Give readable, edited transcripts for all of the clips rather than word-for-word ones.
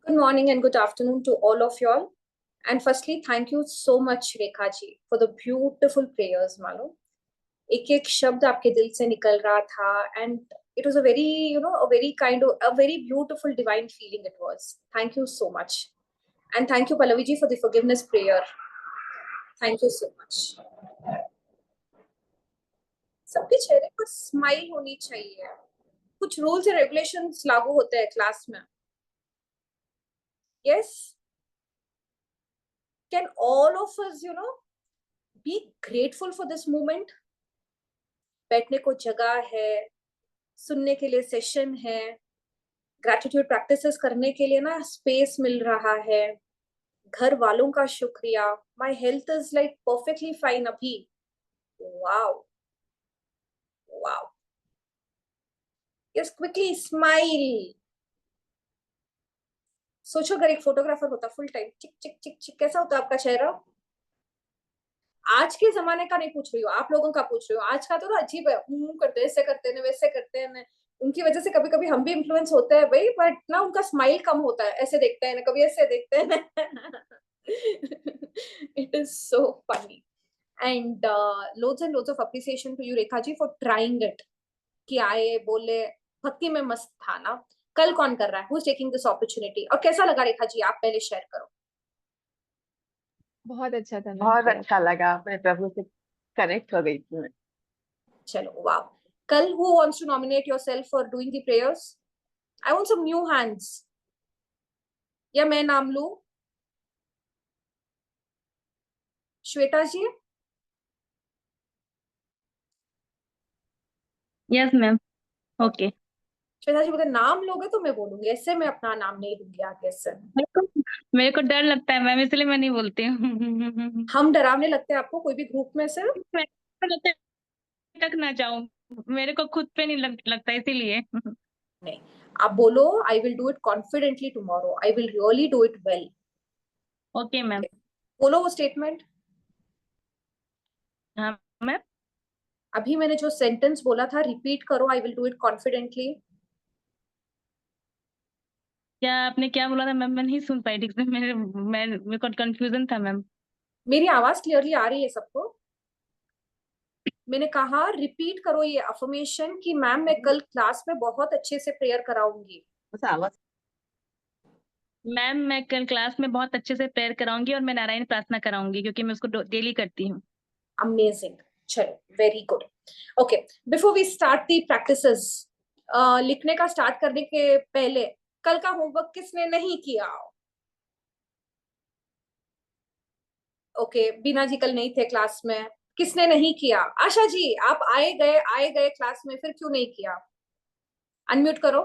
Good morning and good afternoon to all of y'all. And firstly, thank you so much, Rekha ji, for the beautiful prayers, मानो एक एक शब्द आपके दिल से निकल रहा था, and it was a very, a very beautiful divine feeling it was. Thank you so much. And thank you, Pallavi ji, for the forgiveness prayer. Thank you so much. सबके चेहरे पर स्माइल होनी चाहिए. कुछ रूल्स एंड रेगुलेशंस लागू होते हैं class में. Yes. Can all of us, be grateful for this moment? बैठने को जगह है, सुनने के लिए सेशन है, ग्रैटिट्यूड प्रैक्टिसेस करने के लिए ना स्पेस मिल रहा है, घर वालों का शुक्रिया. My health is like perfectly fine अभी. Wow wow. Yes, quickly smile. सोचो अगर एक फोटोग्राफर होता फुल टाइम, चिक चिक चिक चिक, कैसा होता आपका चेहरा? आज के जमाने का नहीं पूछ रही हो, आप लोगों का पूछ रही हो. आज का तो ना अजीब है, करते हैं, ऐसे करते हैं, वैसे करते हैं. उनकी वजह से कभी कभी हम भी इन्फ्लुएंस होते हैं भाई, बट ना उनका स्माइल कम होता है. ऐसे देखते हैं ना, कभी ऐसे देखते हैं ना. It is so funny. And loads and loads of appreciation to you Rekha ji for trying it. कि आए बोले, भक्ति में मस्त था ना. कल कौन कर रहा है? Who is taking this opportunity? और कैसा लगा रेखा जी? आप पहले शेयर करो. बहुत अच्छा था मैम. बहुत अच्छा लगा, मैं प्रभु से कनेक्ट हो गई थी. चलो, वाह. कल who wants to nominate yourself for doing the prayers? I want some new hands. या मैं नाम लूं? Shweta ji. Yes ma'am. Okay. Shweta ji, अगर नाम लोगे तो मैं बोलूंगी, ऐसे मैं अपना नाम नहीं दूंगी आगे से. मेरे को डर लगता है मैम, इसलिए मैं नहीं बोलती हूँ. हम डरावने लगते हैं आपको कोई भी ग्रुप में से? तक ना जाऊं, मेरे को खुद पे नहीं लगता, इसीलिए. नहीं, आप बोलो, I will do it confidently tomorrow. I will really do it well. Okay ma'am. बोलो वो स्टेटमेंट. हाँ मैम. अभी मैंने जो सेंटेंस बोला था, रिपीट करो. I will do it confidently. क्या आपने क्या बोला था मैम? मैं नहीं सुन पाई ठीक से. मेरे को कंफ्यूजन था मैम. मेरी आवाज क्लियरली आ रही है सबको? मैंने कहा रिपीट करो ये अफर्मेशन कि मैम मैं कल क्लास में बहुत अच्छे से प्रेयर कराऊंगी. मैम मैं कल क्लास में बहुत अच्छे से प्रेयर कराऊंगी और मैं नारायण प्रार्थना कराऊंगी, क्योंकि मैं उसको डेली करती हूँ. अमेजिंग. चलो, very good. Okay, before we start the practices, लिखने का स्टार्ट करने के पहले कल का होमवर्क किसने नहीं किया? ओके, बीना जी कल नहीं थे क्लास में. किसने नहीं किया? आशा जी, आप आए गए क्लास में, फिर क्यों नहीं किया? अनम्यूट करो.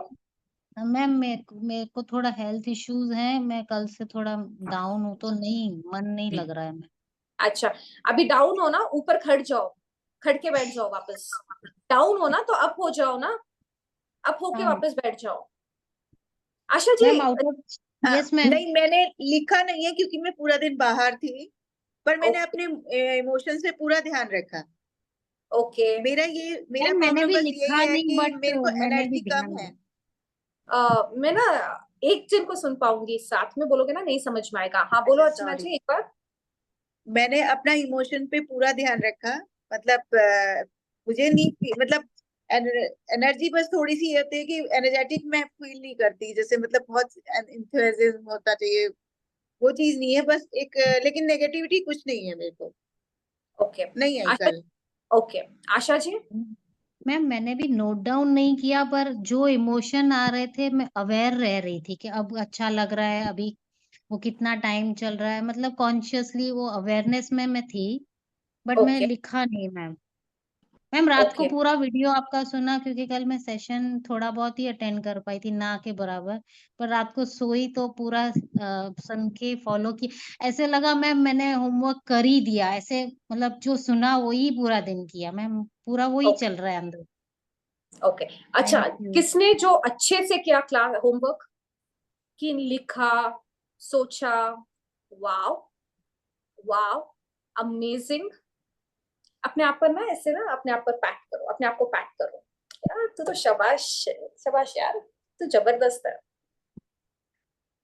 मैम मेरे को थोड़ा हेल्थ इश्यूज है. मैं कल से थोड़ा डाउन हूँ, तो नहीं, मन नहीं लग रहा है. मैं अच्छा, अभी डाउन हो ना, ऊपर खड़ जाओ, खड़ के बैठ जाओ वापस. डाउन हो ना तो अप हो जाओ ना, अप होके वापस बैठ जाओ. आशा जी. Yes ma'am. नहीं, मैंने लिखा नहीं है क्योंकि मैं पूरा दिन बाहर थी, पर मैंने अपने इमोशंस पे पूरा ध्यान रखा. ओके. मेरा मैंने प्रॉब्लम भी बस ये लिखा है नहीं, कि बट मेरे को मैंने एनर्जी भी कम ध्यान है. मैं ना एक जन को सुन पाऊंगी, साथ में बोलोगे ना नहीं समझ में आएगा. हाँ बोलो अर्चना जी एक बार. मैंने अपना इमोशन पे पूरा ध्यान रखा. मतलब मुझे नहीं, मतलब एनर्जी बस थोड़ी सी होती है कि एनर्जेटिक मैं फील नहीं करती, जैसे मतलब बहुत इंथुसियाज्म होता चाहिए, वो चीज नहीं है. बस एक लेकिन नेगेटिविटी कुछ नहीं है मेरे को. ओके. नहीं आई कल. ओके, आशा जी. मैम मैंने भी नोट डाउन नहीं किया, पर जो इमोशन आ रहे थे मैं अवेयर रह रही थी कि अब अच्छा लग रहा है, अभी वो कितना टाइम चल रहा है. मतलब कॉन्शियसली वो अवेयरनेस में मैं थी, बट मैं ओके. लिखा नहीं. मैम रात को ओके. पूरा वीडियो आपका सुना, क्योंकि कल मैं सेशन थोड़ा बहुत ही अटेंड कर पाई थी, ना के बराबर. पर रात को सोई तो पूरा सुन के फॉलो की. ऐसे लगा मैम मैंने होमवर्क कर ही दिया. ऐसे मतलब जो सुना वही पूरा दिन किया मैम. पूरा वही चल रहा है अंदर. ओके. अच्छा, किसने जो अच्छे से किया क्लास होमवर्क, कि लिखा, सोचा? Wow wow, amazing. अपने आप पर ना ऐसे ना अपने आप पर पैट करो, अपने आप को पैट करो. यार तू तो शाबाश, शाबाश यार, तू जबरदस्त है.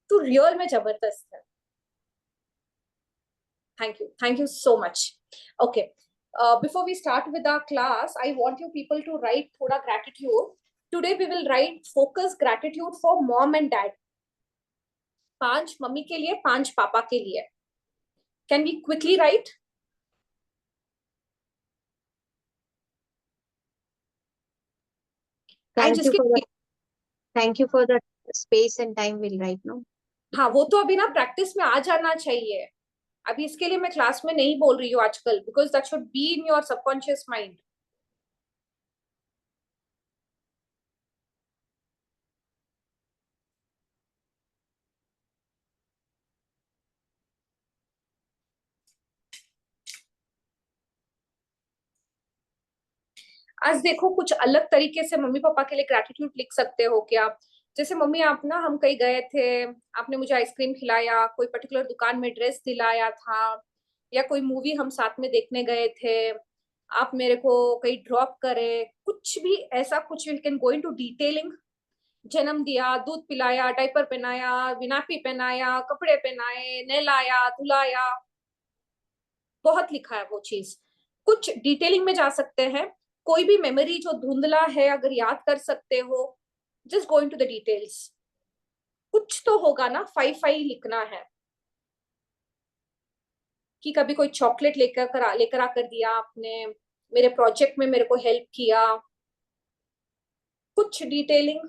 तो रियल में जबरदस्त है। Thank you so much. Okay, before we start with our class, I want you people to write thoda gratitude. Today we will write focus gratitude for mom and dad. 5 mummy के लिए, 5 पापा के लिए। Can we quickly write? Thank you for the space and time we'll write now. हाँ, वो तो अभी ना प्रैक्टिस में आ जाना चाहिए। अभी इसके लिए मैं क्लास में नहीं बोल रही हूँ आजकल, because that should be in your subconscious mind. आज देखो, कुछ अलग तरीके से मम्मी पापा के लिए ग्रैटिट्यूड लिख सकते हो क्या? जैसे मम्मी, आप ना, हम कहीं गए थे, आपने मुझे आइसक्रीम खिलाया, कोई पर्टिकुलर दुकान में ड्रेस दिलाया था, या कोई मूवी हम साथ में देखने गए थे, आप मेरे को कहीं ड्रॉप करे, कुछ भी ऐसा, कुछ you can go into detailing. जन्म दिया, दूध पिलाया, डायपर पहनाया, विनापी पहनाया, कपड़े पहनाए, नहलाया, धुलाया, बहुत लिखा है वो चीज। कुछ डिटेलिंग में जा सकते हैं। कोई भी मेमोरी जो धुंधला है, अगर याद कर सकते हो, just go into the details. कुछ तो होगा ना, 5 लिखना है कि कभी कोई चॉकलेट लेकर आकर दिया आपने, मेरे प्रोजेक्ट में मेरे को हेल्प किया, कुछ डिटेलिंग,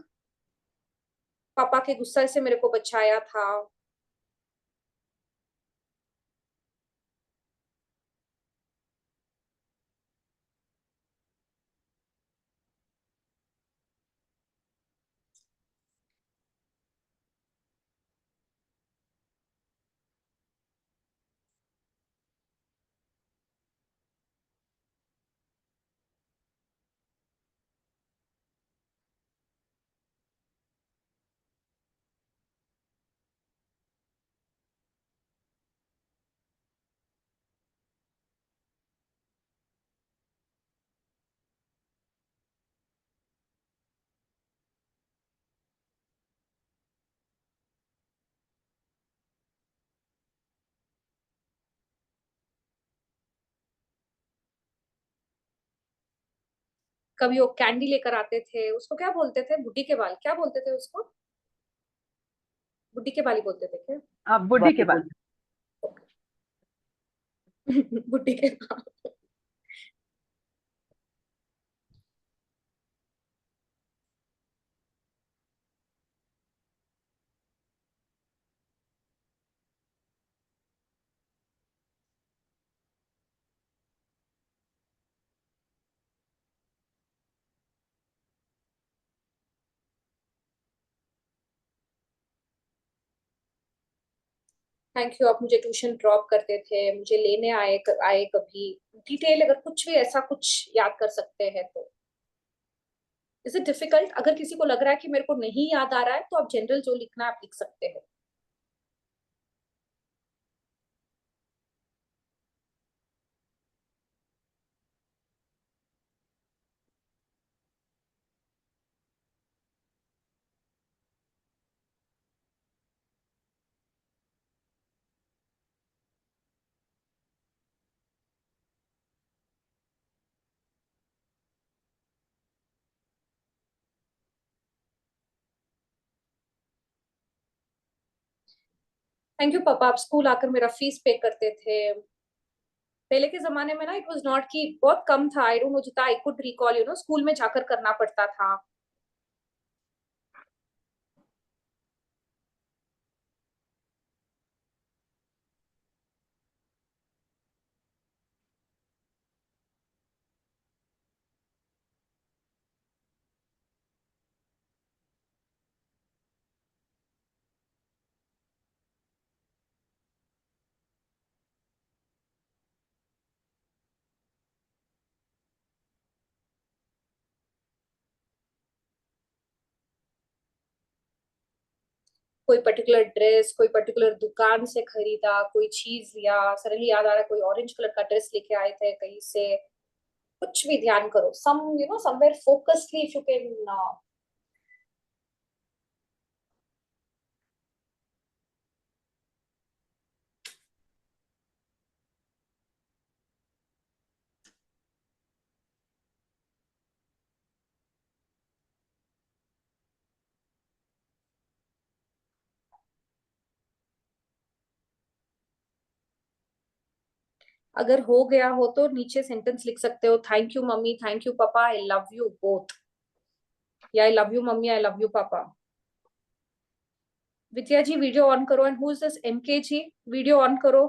पापा के गुस्से से मेरे को बचाया था। कभी वो कैंडी लेकर आते थे, उसको क्या बोलते थे? बुड्ढी के बाल, क्या बोलते थे उसको? बुड्ढी के बाल ही बोलते थे क्या? आप बुड्ढी के बाद बुड्ढी के बाल। थैंक यू, आप मुझे ट्यूशन ड्रॉप करते थे, मुझे लेने आए कभी। डिटेल अगर कुछ भी ऐसा कुछ याद कर सकते हैं तो। Is it difficult? अगर किसी को लग रहा है कि मेरे को नहीं याद आ रहा है, तो आप जनरल जो लिखना है आप लिख सकते हो। थैंक यू पापा, आप स्कूल आकर मेरा फीस पे करते थे। पहले के जमाने में ना, इट वाज नॉट कि बहुत कम था, आई डोंट नो, जितना आई कुड रिकॉल, स्कूल में जाकर करना पड़ता था। कोई पर्टिकुलर ड्रेस, कोई पर्टिकुलर दुकान से खरीदा, कोई चीज लिया, सडनली याद आ रहा है कोई ऑरेंज कलर का ड्रेस लेके आए थे कहीं से। कुछ भी ध्यान करो, समवेयर फोकस्डली, इफ यू कैन। अगर हो गया हो तो नीचे सेंटेंस लिख सकते हो, thank you mummy, thank you papa, I love you both, या I love you mummy, I love you papa. Vidya ji video on करो, and who is this MK ji, video on करो।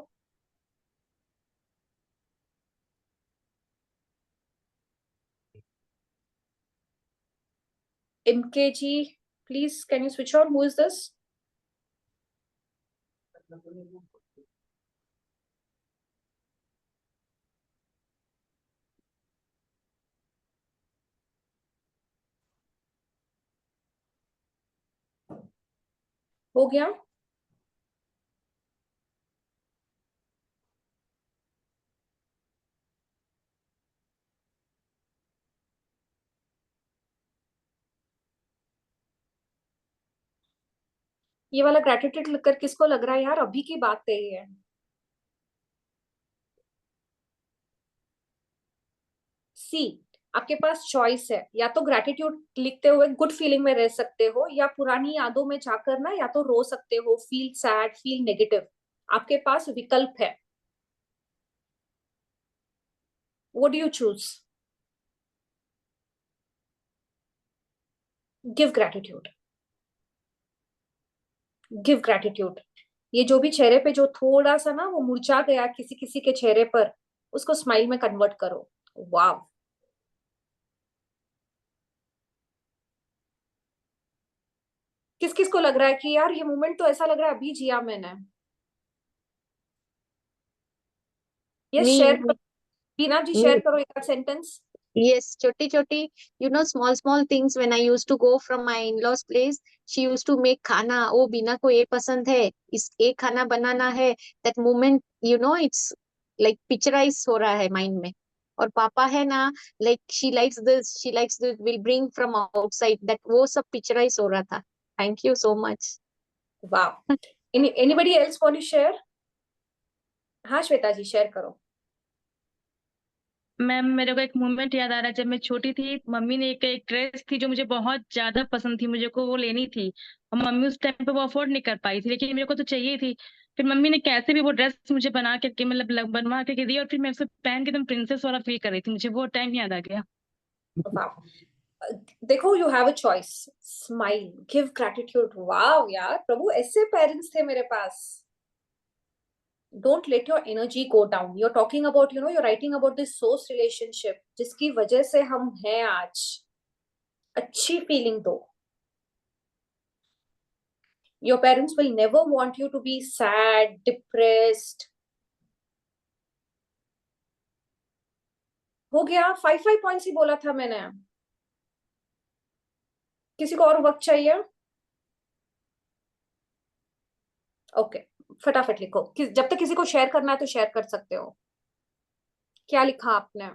MK ji please can you switch on, who is this? हो गया? ये वाला gratitude लिखकर किसको लग रहा है यार अभी की बात है ये? सी, आपके पास चॉइस है, या तो ग्रेटिट्यूड लिखते हुए गुड फीलिंग में रह सकते हो, या पुरानी यादों में जाकर ना या तो रो सकते हो, फील सैड, फील नेगेटिव, आपके पास विकल्प है। What do you choose? Give gratitude, give gratitude. ये जो भी चेहरे पे जो थोड़ा सा ना वो मुरझा गया किसी किसी के चेहरे पर, उसको स्माइल में कन्वर्ट करो। वाह, किस किस को लग रहा है कि यार ये मोमेंट तो ऐसा लग रहा है अभी जिया मैंने? ये Me, शेयर करो, बीना जी शेयर me. करो एक sentence. Yes, choti, small things. When I used to go from my in-laws place, she used to make khana. Oh, बीना को ये पसंद है, इस ये खाना बनाना है. That moment, it's like picturized हो रहा है mind में. और पापा है ना, like she likes this, will bring from outside. That वो सब picturized हो रहा था. Thank you so much. वाह, anybody else want to share? हाँ श्वेता जी शेयर करो। मैम मेरे को एक मोमेंट याद आ रहा है, जब मैं छोटी थी मम्मी ने एक ड्रेस थी जो मुझे बहुत ज्यादा पसंद थी, मुझे को वो लेनी थी, और मम्मी उस टाइम पे वो अफोर्ड नहीं कर पाई थी, लेकिन मेरे को तो चाहिए थी। फिर मम्मी ने कैसे भी वो ड्रेस मुझे बना के मतलब बनवा के दी, और फिर मैं उसको पहन के एकदम प्रिंसेस वाला फील कर रही थी, मुझे वो टाइम याद आ गया। वाह, देखो you have a choice, smile, give gratitude. वाह यार प्रभु, ऐसे पेरेंट्स थे मेरे पास। Don't let your energy go down. You're talking about, you're writing about this source relationship जिसकी वजह से हम हैं आज। अच्छी फीलिंग दो। Your parents will never want you to be sad, depressed. हो गया? 5 पॉइंट्स ही बोला था मैंने। किसी को और वक्त चाहिए? ओके, फटाफट लिखो, जब तक किसी को शेयर करना है तो शेयर कर सकते हो। क्या लिखा आपने?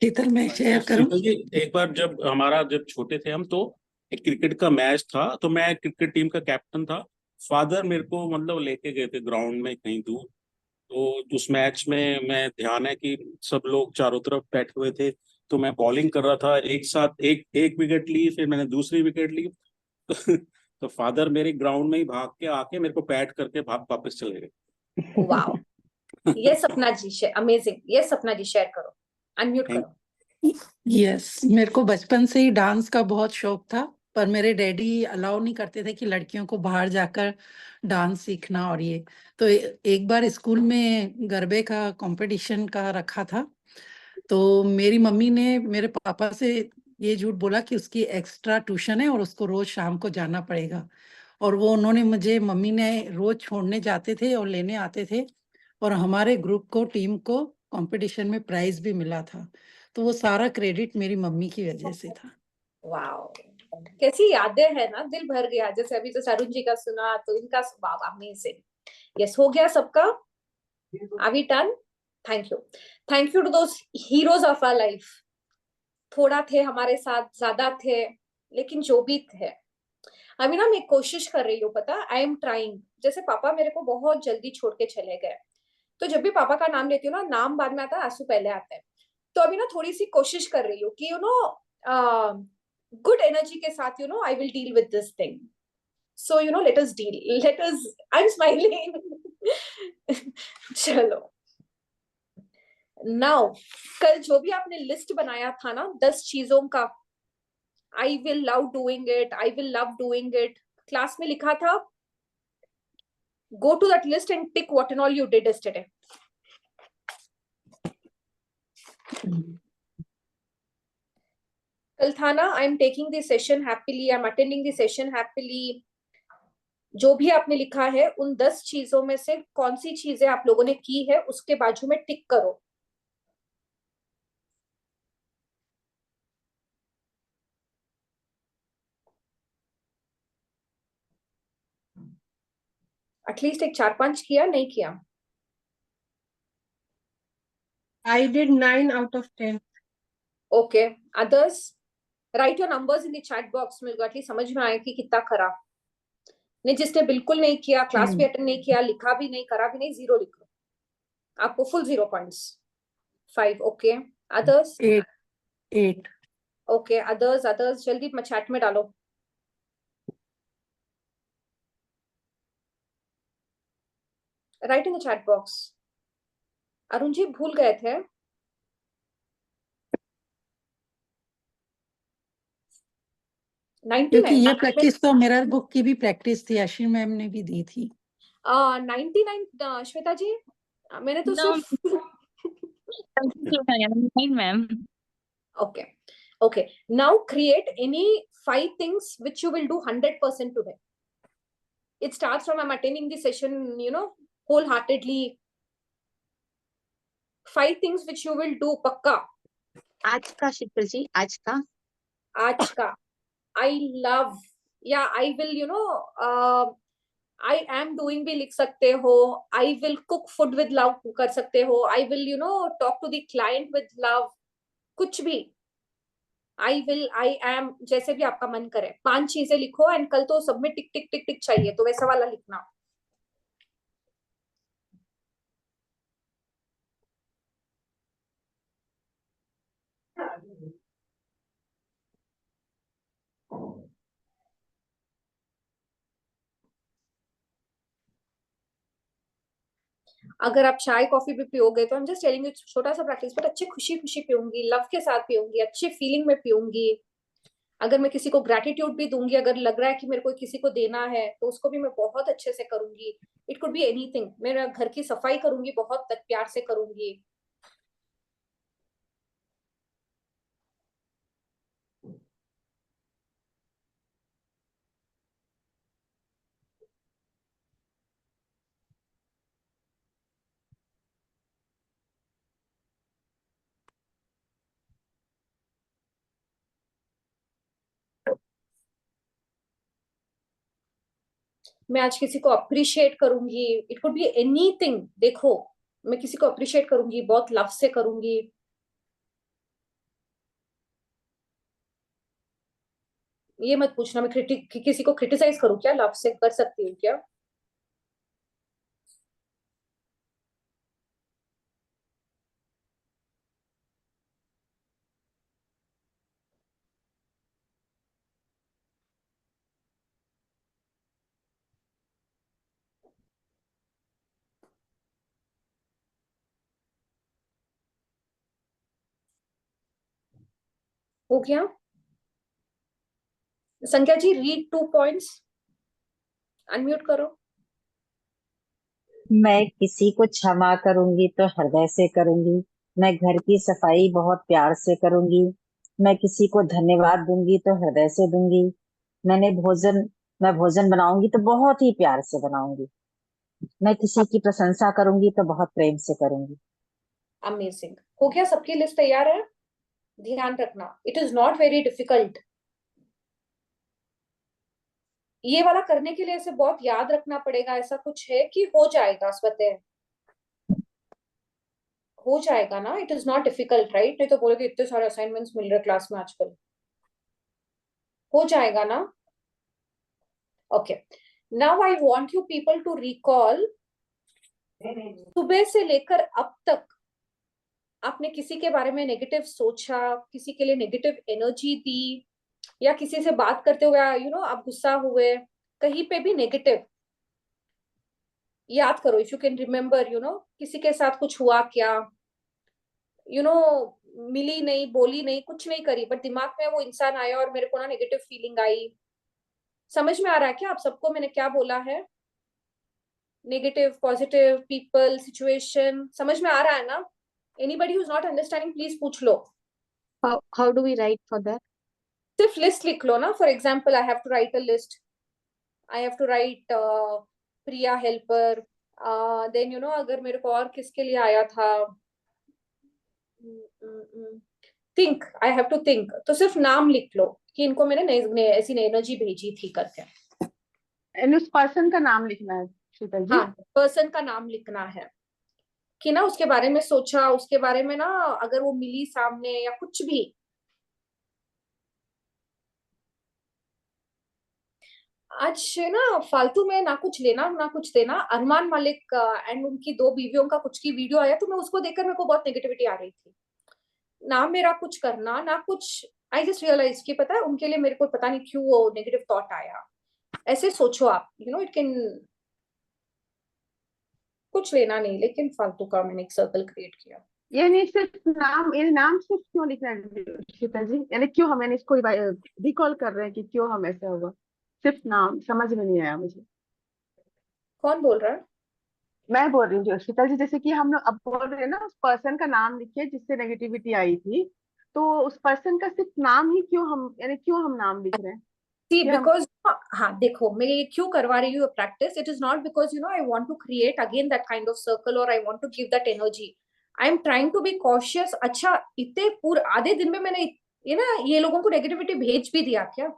शीतल मैं शेयर करूं? शीतल जी, एक बार जब छोटे थे हम, तो एक क्रिकेट का मैच था, तो मैं क्रिकेट टीम का कैप्टन था। फादर मेरे को मतलब लेके गए थे ग्राउंड में कहीं दूर। तो उस मैच में मैं ध्यान है कि सब लोग चारों तरफ बैठे हुए थे, तो मैं बॉलिंग कर रहा था, एक साथ एक एक विकेट ली, फिर मैंने दूसरी विकेट ली। तो फादर मेरे ग्राउंड में ही भाग के आके मेरे को पैट करके भाग वापस चले गए। वाओ, ये सपना जी अमेजिंग। ये सपना जी शेयर करो, अनम्यूट करो। यस, मेरे को बचपन से ही डांस का बहुत शौक था, पर मेरे डैडी अलाउ नहीं करते थे कि लड़कियों को बाहर जाकर डांस सीखना। और ये तो एक बार स्कूल में गरबे का कंपटीशन का रखा था, तो मेरी मम्मी ने मेरे पापा से ये झूठ बोला कि उसकी एक्स्ट्रा ट्यूशन है और उसको रोज शाम को जाना पड़ेगा। और वो मम्मी ने रोज छोड़ने जाते थे और लेने आते थे, और हमारे ग्रुप को, टीम को कंपटीशन में प्राइज भी मिला था। तो वो सारा क्रेडिट मेरी मम्मी की वजह से था। वाओ, कैसी यादें हैं ना, दिल भर गया। जैसे अभी तो अरुण जी का सुना, तो इनका वाव, अमेजिंग। यस, हो गया सबका? Are we done? Thank you to those heroes of our life. थोड़ा थे हमारे साथ, ज्यादा थे, लेकिन जो भी थे। अभी ना मैं कोशिश कर रही हूँ, पता, आई एम ट्राइंग। जैसे पापा मेरे को बहुत जल्दी छोड़ के चले गए, तो जब भी पापा का नाम लेती हूँ ना, नाम बाद में आता है, आंसू पहले आते हैं। तो अभी ना थोड़ी सी कोशिश कर रही हूँ कि गुड एनर्जी के साथ I will deal with this thing. So let us deal, I'm smiling. चलो नाउ, कल जो भी आपने लिस्ट बनाया था ना 10 चीजों का, I will love doing it, I will love doing it, class में लिखा था, go to that list and tick what and all you did yesterday. कल था ना, I am taking the session happily, I am attending the session happily. जो भी आपने लिखा है उन 10 चीजों में से कौन सी चीजें आप लोगों ने की है उसके बाजू में टिक करो. एटलीस्ट एक 4-5 किया, नहीं किया? I did 9 out of 10. Okay, others right your numbers in the chat box. मेरे को एटलीस्ट समझ में आया कि कितना करा. नहीं, जिसने बिल्कुल नहीं किया, क्लास भी अटेंड नहीं किया, लिखा भी नहीं, करा भी नहीं, 0 लिखो. आपको full 0 points. 5. Okay, others? 8. Okay, others जल्दी चैट में डालो. Right in the chat box. Arun ji भूल गए थे. क्योंकि 99. ये प्रैक्टिस तो मिरर बुक की भी प्रैक्टिस थी, अश्विन मैम ने भी दी थी. 99 श्वेता जी, मैंने तो No, सिर्फ fine, ma'am. okay, okay, now create any 5 things which you will do 100% today. It starts from I'm attending the session, wholeheartedly. 5 things which you will do पक्का. आज का शीतल जी, आज का I love, yeah, I will, I am doing भी लिख सकते हो. I will cook food with love कर सकते हो. I will, talk to the client with love. कुछ भी. I will, I am, जैसे भी आपका मन करे. 5 चीजें लिखो एंड कल तो सब में टिक टिक टिक टिक चाहिए, तो वैसा वाला लिखना. अगर आप चाय कॉफी भी पियोगे तो I'm just telling you, छोटा सा प्रैक्टिस, बट अच्छे खुशी खुशी पीऊंगी, लव के साथ पीऊंगी, अच्छे फीलिंग में पीऊंगी. अगर मैं किसी को ग्रेटिट्यूड भी दूंगी, अगर लग रहा है कि मेरे को किसी को देना है, तो उसको भी मैं बहुत अच्छे से करूंगी. It could be anything. मेरा घर की सफाई करूंगी, बहुत प्यार से करूंगी. मैं आज किसी को अप्रिशिएट करूंगी. It could be anything. देखो, मैं किसी को अप्रिशिएट करूंगी, बहुत लव से करूंगी. ये मत पूछना मैं किसी को क्रिटिसाइज करूं क्या, लव से कर सकती हूँ क्या? हो गया. संख्या जी, रीड 2 पॉइंट्स. अनम्यूट करो. मैं किसी को क्षमा करूंगी तो हृदय से करूंगी. मैं घर की सफाई बहुत प्यार से करूंगी. मैं किसी को धन्यवाद दूंगी तो हृदय से दूंगी. मैं भोजन बनाऊंगी तो बहुत ही प्यार से बनाऊंगी. मैं किसी की प्रशंसा करूंगी तो बहुत प्रेम से करूंगी. अमेजिंग. हो गया. सबकी लिस्ट तैयार है? ध्यान रखना, it is not very difficult. ये वाला करने के लिए इसे बहुत याद रखना पड़ेगा. ऐसा कुछ है कि हो जाएगा स्वतः, हो जाएगा ना. It is not difficult, right? नहीं तो बोलोगे इतने सारे असाइनमेंट्स मिल रहे क्लास में आजकल. हो जाएगा ना. Okay, now I want you people to recall, सुबह से लेकर अब तक आपने किसी के बारे में नेगेटिव सोचा, किसी के लिए नेगेटिव एनर्जी दी, या किसी से बात करते हुए आप गुस्सा हुए, कहीं पे भी नेगेटिव. याद करो, इफ यू कैन रिमेम्बर, किसी के साथ कुछ हुआ क्या, मिली नहीं, बोली नहीं, कुछ नहीं करी, बट दिमाग में वो इंसान आया और मेरे को ना नेगेटिव फीलिंग आई। समझ में आ रहा है क्या आप सबको मैंने क्या बोला है? नेगेटिव, पॉजिटिव, पीपल, सिचुएशन, समझ में आ रहा है ना? Anybody who is not understanding please पूछ लो। How do we write for that? सिर्फ लिस्ट लिख लो ना। For example, I have to write a list, I have to write Priya helper, then अगर मेरे को और किसके लिए आया था, think, I have to think, तो सिर्फ नाम लिख लो कि इनको मैंने ऐसी एनर्जी भेजी थी करके। उस पर्सन का नाम लिखना है शीतल जी? हाँ, पर्सन का नाम लिखना है कि ना उसके बारे में सोचा, उसके बारे में ना अगर वो मिली सामने या कुछ भी। आज ना फालतू में ना कुछ लेना ना कुछ देना। अरमान मलिक एंड उनकी 2 बीवियों का कुछ की वीडियो आया, तो मैं उसको देखकर मेरे को बहुत नेगेटिविटी आ रही थी ना। मेरा कुछ करना ना कुछ, आई जस्ट रियलाइज कि पता है उनके लिए मेरे को पता नहीं क्यों वो नेगेटिव थॉट आया। ऐसे सोचो आप, इट कैन, कुछ लेना नहीं, लेकिन फालतू का मैंने एक सर्कल क्रिएट किया। यानी सिर्फ नाम, ये नाम सिर्फ क्यों लिखना है शीतल जी? यानी क्यों हम इसको रिकॉल कर रहे हैं कि क्यों हम ऐसा हुआ? सिर्फ नाम समझ में नहीं आया मुझे। कौन बोल रहा है? मैं बोल रही हूँ शीतल जी, जैसे कि हम लोग अब बोल रहे हैं ना, उस पर्सन का नाम लिखिए जिससे नेगेटिविटी आई थी, तो उस पर्सन का सिर्फ नाम ही क्यों हम, यानी क्यों हम नाम लिख रहे हैं सी कि हम? बिकॉज, हाँ देखो मैं ये क्यों करवा रही हूँ practice, it is not because I want to create again that kind of circle और I want to give that energy. I am trying to be cautious. अच्छा, इतने पूरे आधे दिन में मैंने ये लोगों को नेगेटिविटी भेज भी दिया क्या?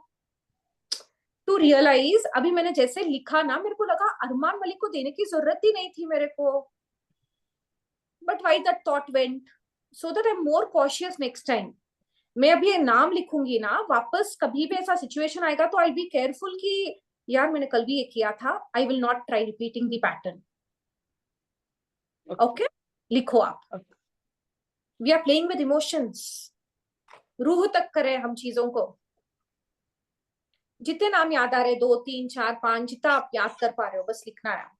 टू रियलाइज, अभी मैंने जैसे लिखा ना, मेरे को लगा अरमान मलिक को देने की जरूरत ही नहीं थी मेरे को, but why that thought went, so that I am more cautious next time. मैं अभी ये नाम लिखूंगी ना, वापस कभी भी ऐसा सिचुएशन आएगा तो आई बी केयरफुल कि यार मैंने कल भी ये किया था, I will not try repeating the pattern. Okay, लिखो आप। We are playing with emotions, रूह तक करें हम चीजों को। जितने नाम याद आ रहे, 2 3 4 5, जितना आप याद कर पा रहे हो बस लिखना है।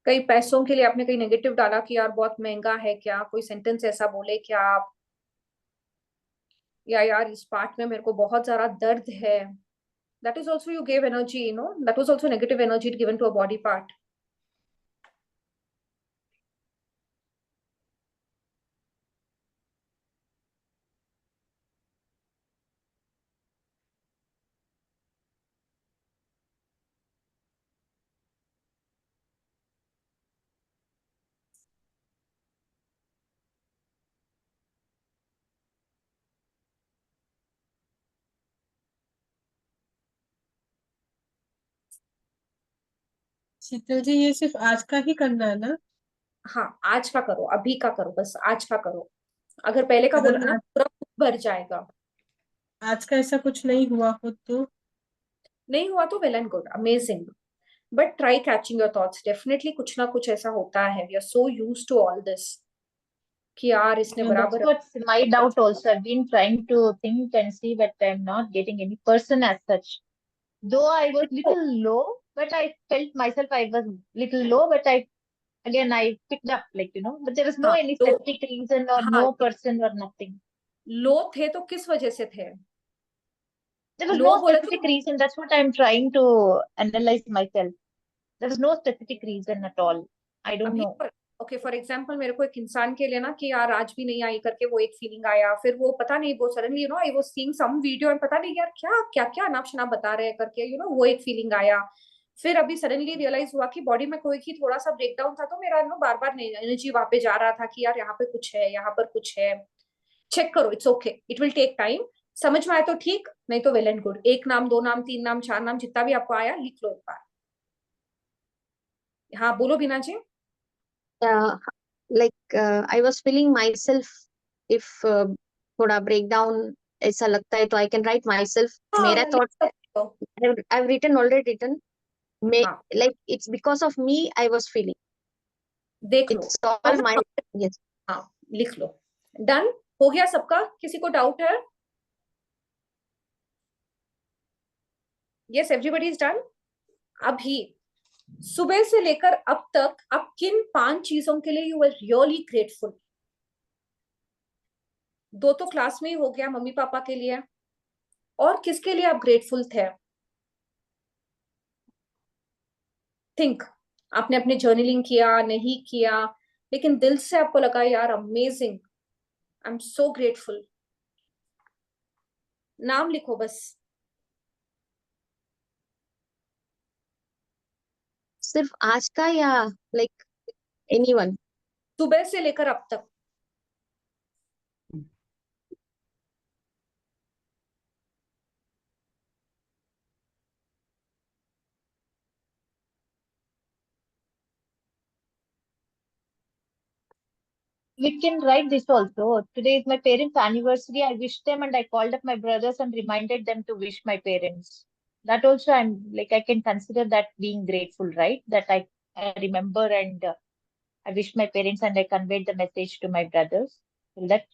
कई पैसों के लिए आपने कहीं नेगेटिव डाला कि यार बहुत महंगा है क्या, कोई सेंटेंस ऐसा बोले क्या आप, या यार इस पार्ट में मेरे को बहुत ज्यादा दर्द है, that is also you gave energy, that was also negative energy given to a body part. शीतल जी, ये सिर्फ आज का ही करना है ना? हाँ, आज का करो, अभी का करो, बस आज का करो। अगर पहले का अगर बोलोगे ना पूरा भर जाएगा। आज का ऐसा कुछ नहीं हुआ हो तो? नहीं हुआ तो well and good, amazing, but try catching your thoughts. Definitely कुछ ना कुछ ऐसा होता है, we are so used to all this कि यार इसने No, that's बराबर। what's my doubt also. I've been trying to think and see, but I'm not getting any person as such. Though I was little low, but I felt myself I was little low, but I picked up, but there was no हाँ, any specific reason or हाँ, no person or nothing. लो थे तो किस वजह से थे? There was low no बोले specific तो reason. That's what I'm trying to analyze myself. There was no specific reason at all. I don't अभी, know. ओके फॉर एग्जाम्पल मेरे को एक इंसान के लिए ना कि यार आज भी नहीं आई करके वो एक फीलिंग आया, फिर वो पता नहीं वो suddenly I was seeing some video and पता नहीं यार क्या क्या क्या अनाप शनाप बता रहे हैं करके वो एक फीलिंग आया। फिर अभी सडनली रियलाइज हुआ कि बॉडी में कोई की थोड़ा सा ब्रेकडाउन था, तो मेरा बार बार एनर्जी वहां पे जा रहा था कि यार यहाँ पे कुछ है, यहाँ पर कुछ है। चेक करो, it's okay, it will take time. समझ में आए तो ठीक, नहीं तो वेल एंड गुड। 1 नाम 2 नाम 3 नाम 4 नाम जितना भी आपको आया लिख लो एक बार। हाँ बोलो बीना जी। I was feeling myself if थोड़ा breakdown ऐसा लगता है तो I can write myself. मेरा लिख थॉट सकते हो। I written already written. मे हाँ like it's because of me I was feeling. देख लो, It's all my. Yes. हाँ लिख लो. डन हो गया सबका? किसी को डाउट है? Yes everybody is done. अभी सुबह से लेकर अब तक आप किन 5 चीजों के लिए यू आर रियली ग्रेटफुल? 2 तो क्लास में ही हो गया, मम्मी पापा के लिए. और किसके लिए आप ग्रेटफुल थे? थिंक. आपने अपने जर्नलिंग किया नहीं किया, लेकिन दिल से आपको लगा यार amazing, I am so grateful. नाम लिखो बस. सिर्फ आज का या like anyone? सुबह से लेकर अब तक. We can write this also. Today is my parents' anniversary. I wished them and I called up my brothers and reminded them to wish my parents. That also I'm like I can consider that being grateful, right? That I remember and I wish my parents and I conveyed the message to my brothers. Will that?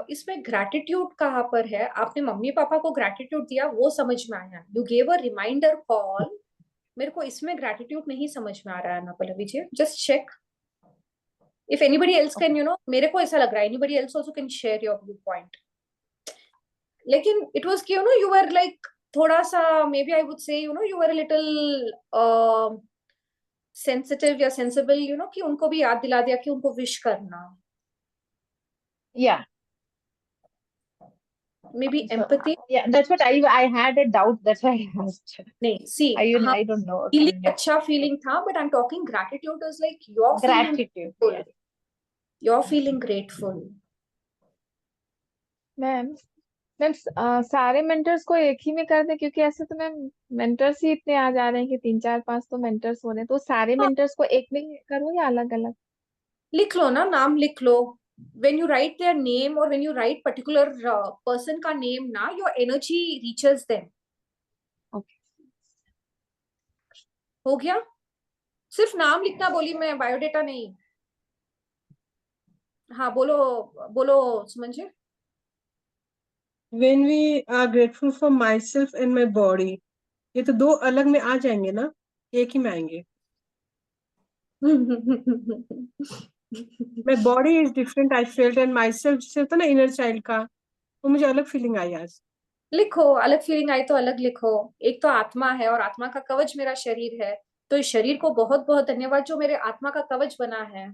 इसमें gratitude कहाँ पर है? आपने mummy papa को gratitude दिया वो समझ में आया. You gave a reminder call. मेरे को इसमें ग्रैटिट्यूड नहीं समझ में आ रहा है ना Pallavi ji. Just check if anybody else can, you know, मेरे को ऐसा लग रहा है anybody else also can share your viewpoint. लेकिन it was कि you know you were like थोड़ा सा maybe I would say you know you were a little sensitive या sensible, you know, कि उनको भी याद दिला दिया कि उनको wish करना. Yeah. Maybe empathy. Yeah, that's what I had a doubt. That's why I asked. नहीं see हाँ I don't know. feeling अच्छा feeling था, but I'm talking gratitude is like you're feeling Gratitude. grateful. Yes. You're feeling grateful. Ma'am ma'am सारे mentors को एक ही में कर दे, क्योंकि ऐसे तो मैम मेंटर्स ही इतने आ जा रहे हैं कि 3 4 5 तो मेंटर्स हो रहे हैं, तो सारे मेंटर्स को एक में करूँ या अलग अलग? लिख लो ना, नाम लिख लो. when you write their name or when you write particular person का name ना, your energy reaches them. Okay. हो गया? सिर्फ नाम लिखना बोली मैं, बायोडेटा नहीं. हाँ बोलो बोलो Suman ji. When we are grateful for myself and my body, ये तो 2 अलग में आ जाएंगे ना, एक ही में आएंगे. My body is different, I felt, and myself जिसे होता है ना inner child का, वो मुझे अलग फीलिंग आई आज. लिखो, अलग फीलिंग आई तो अलग लिखो. एक तो आत्मा है और आत्मा का कवच मेरा शरीर है, तो इस शरीर को बहुत बहुत धन्यवाद जो मेरे आत्मा का कवच बना है.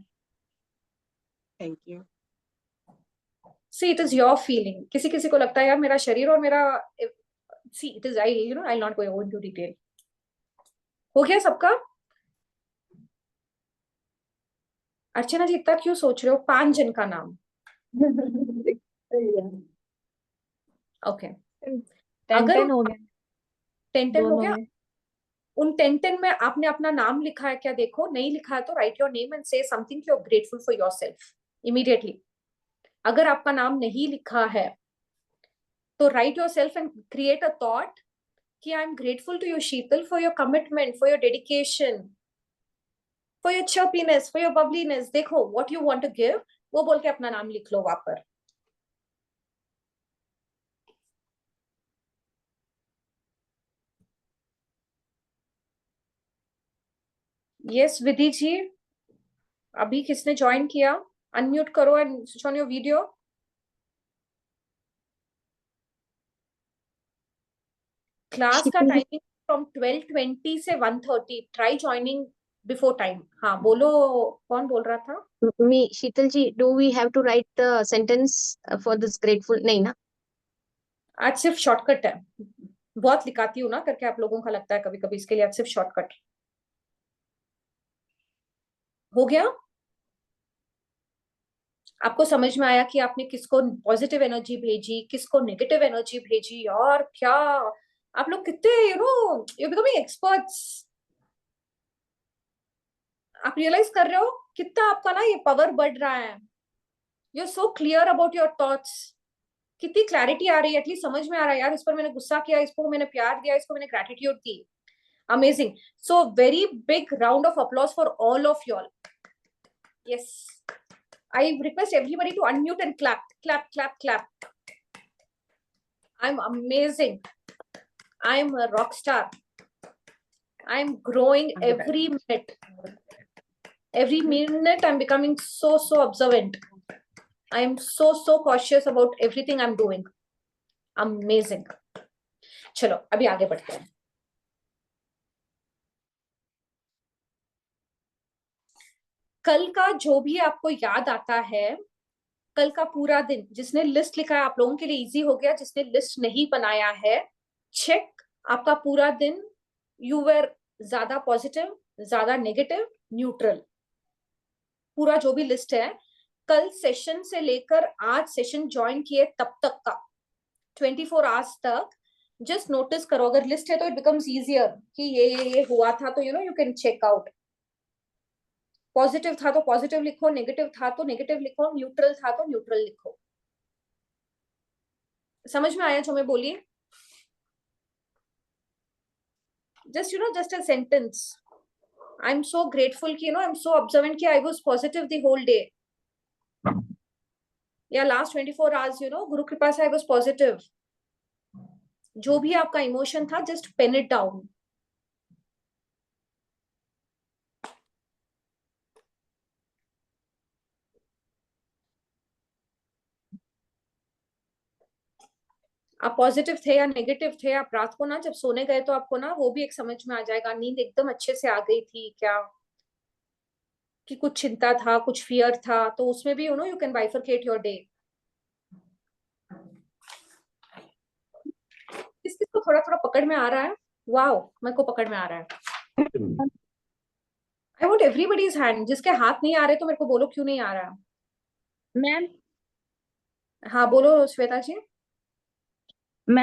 Thank you. See, it is your feeling. किसी किसी को लगता है यार मेरा शरीर और मेरा see it is I you know I'll not go into detail. हो गया सबका? अर्चना जी इतना क्यों सोच रहे हो? 5 जन का नाम. ओके. अगर 10 हो गया 10 हो दोनों गया, में. उन 10 में आपने अपना नाम लिखा है क्या? देखो, नहीं लिखा है तो write your name and say something you are grateful for yourself immediately. अगर आपका नाम नहीं लिखा है तो write yourself and create a thought कि I am grateful to you Sheetal for your commitment, for your dedication, for your chirpiness, for your bubbliness. देखो what you want to give, वो बोल के अपना नाम लिख लो वहां पर. यस विधि जी, अभी किसने ज्वाइन किया? अनम्यूट करो and switch on your video. Class का टाइमिंग फ्रॉम 12:20 से 1:30. Try joining before time. हाँ बोलो, कौन बोल रहा था? Me, Sheetal ji, do we have to write the sentence for this grateful? नहीं ना? आज सिर्फ शॉर्टकट है. बहुत लिखाती हूँ ना करके आप लोगों का लगता है कभी कभी, इसके लिए आज सिर्फ शॉर्टकट. हो गया? आपको समझ में आया कि आपने किसको पॉजिटिव एनर्जी भेजी, किसको नेगेटिव एनर्जी भेजी? और क्या आप लोग कितने you know you becoming experts. आप रियलाइज कर रहे हो कितना आपका ना ये पावर बढ़ रहा है. You are so clear about your thoughts. कितनी क्लैरिटी आ रही है, एटलीस्ट समझ में आ रहा है यार, इस पर मैंने गुस्सा किया, इसको मैंने प्यार दिया, इसको मैंने ग्रेटिट्यूड दी। Amazing. So very big round of applause for all of you all. Yes, I request everybody to unmute and clap clap clap clap. I am amazing, I am a rock star, I am growing every minute I'm becoming so observant. I am so cautious about everything I'm doing. Amazing. चलो अभी आगे बढ़ते हैं। कल का जो भी आपको याद आता है, कल का पूरा दिन, जिसने लिस्ट लिखा है आप लोगों के लिए इजी हो गया, जिसने लिस्ट नहीं बनाया है चेक, आपका पूरा दिन यू वर ज्यादा पॉजिटिव, ज्यादा नेगेटिव, न्यूट्रल, पूरा जो भी लिस्ट है कल सेशन से लेकर आज सेशन ज्वाइन किए तब तक का 24 आवर्स तक जस्ट नोटिस करो। अगर लिस्ट है तो इट बिकम्स इजियर कि ये हुआ था, तो you can check out. Positive था तो पॉजिटिव लिखो, नेगेटिव था तो नेगेटिव लिखो, न्यूट्रल था तो न्यूट्रल लिखो। समझ में आया जो मैं बोली? Just just a sentence, I am so grateful कि आई एम सो ऑब्जर्वेंट कि I was positive the whole day, या लास्ट 24 आवर्स गुरु कृपा से आई वाज पॉजिटिव। जो भी आपका इमोशन था जस्ट पेन इट डाउन। आप पॉजिटिव थे या नेगेटिव थे, आप रात को ना जब सोने गए तो आपको ना वो भी एक समझ में आ जाएगा, नींद एकदम अच्छे से आ गई थी क्या, कि कुछ चिंता था, कुछ फियर था, तो उसमें भी you can bifurcate your day. किसको थोड़ा थोड़ा पकड़ में आ रहा है? वाओ, मेरे को पकड़ में आ रहा है। I want everybody's hand. जिसके हाथ नहीं आ रहे तो मेरे को बोलो क्यों नहीं आ रहा। मैम हाँ बोलो श्वेता जी। मैम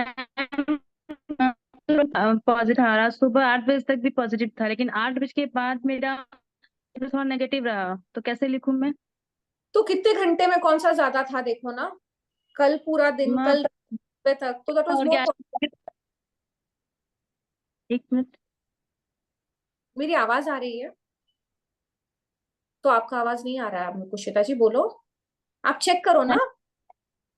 पॉजिटिव आ रहा, सुबह 8 बजे तक भी पॉजिटिव था, लेकिन 8 बजे के बाद मेरा थोड़ा नेगेटिव रहा, तो कैसे लिखूं मैं? तो कितने घंटे में कौन सा ज्यादा था देखो ना, कल पूरा दिन, मैं कल रात तक, तो दैट वाज और मोर। 1 मिनट, मेरी आवाज आ रही है तो आपका आवाज नहीं आ रहा है मेरे को। श्वेता जी बोलो, आप चेक करो ना,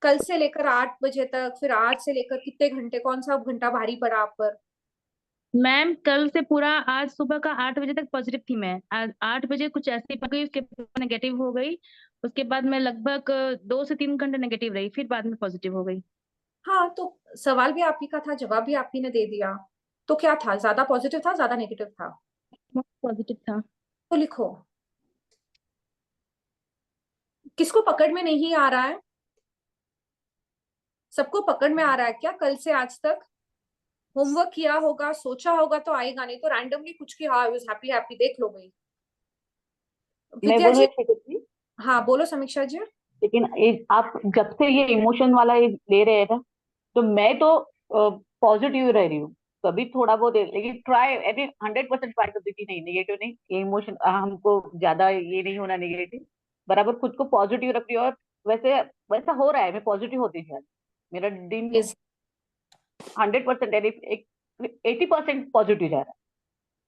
कल से लेकर 8 बजे तक, फिर आज से लेकर कितने घंटे, कौन सा घंटा भारी पड़ा आप पर? मैम कल से पूरा आज सुबह का 8 बजे तक पॉजिटिव थी मैं, आज 8 बजे कुछ ऐसी पड़ गई, उसके बाद नेगेटिव हो गई, उसके बाद मैं लगभग 2 से 3 घंटे नेगेटिव रही, फिर बाद में पॉजिटिव हो गई। हाँ, तो सवाल भी आप ही का था, जवाब भी आप ही ने दे दिया, तो क्या था, ज्यादा पॉजिटिव था ज्यादा नेगेटिव था? पॉजिटिव था। तो लिखो। किसको पकड़ में नहीं आ रहा है? सबको पकड़ में आ रहा है क्या? कल से आज तक होमवर्क किया होगा, सोचा होगा तो आएगा, नहीं तो रैंडमली कुछ की हाँ हैप्पी हैप्पी देख लो भाई। मैं विद्या बोलूँ जी। एक सेकंड जी, हाँ बोलो समीक्षा जी। लेकिन आप जब से ये इमोशन वाला ये ले रहे थे, तो मैं तो पॉजिटिव रह रही हूँ, कभी थोड़ा बहुत लेकिन ट्राई एवरी 100% ट्राई करती थी, नहीं नेगेटिव नहीं, ये इमोशन हमको ज्यादा ये नहीं होना नेगेटिव, बराबर खुद को पॉजिटिव रख रही हूँ, और वैसे वैसा हो रहा है, मैं पॉजिटिव होती जा रही हूँ, मेरा दिन 100% 80% पॉजिटिव जा रहा है।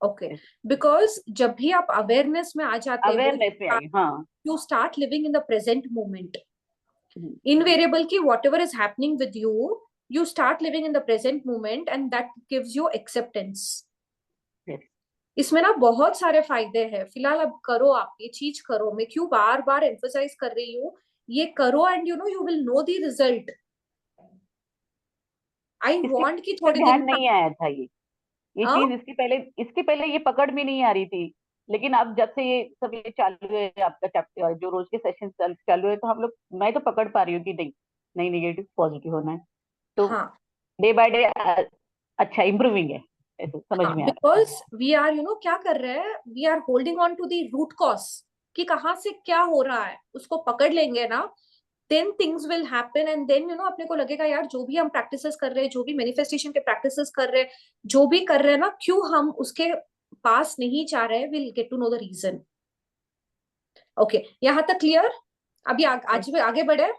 ओके, बिकॉज जब भी आप अवेयरनेस में आ जाते हो, अवेयरनेस में आई, हाँ, you start living in the present moment. Invariable की whatever is happening with you, you start living in the present moment and that gives you acceptance. yes. इसमें ना बहुत सारे फायदे हैं। फिलहाल अब करो, आप ये चीज करो, मैं क्यों बार बार एम्फसाइज कर रही हूँ, ये करो and you will know the result. I want कि थोड़े ध्यान दिन नहीं आया था ये चीज, इसके पहले ये पकड़ में नहीं आ रही थी, लेकिन अब जब से ये सब ये चालू है, आपका चैप्टर जो रोज के सेशन चालू है, तो हम लोग, मैं तो पकड़ पा रही हूँ कि नहीं नेगेटिव पॉजिटिव होना है, तो डे बाय डे अच्छा इम्प्रूविंग है, ऐसे समझ में आ रहा है। बिकॉज वी आर क्या कर रहे हैं, we are holding on to the root cause कि कहाँ से क्या हो रहा है, उसको पकड़ लेंगे ना, then things will happen and then अपने को लगेगा यार जो भी हम प्रैक्टिसेस कर रहे हैं, जो भी मैनिफेस्टेशन के प्रैक्टिसेस कर रहे हैं, जो भी कर रहे हैं ना, क्यों हम उसके पास नहीं जा रहे हैं, will get to know the reason. Okay, यहाँ तक क्लियर? अभी आज आगे बढ़े।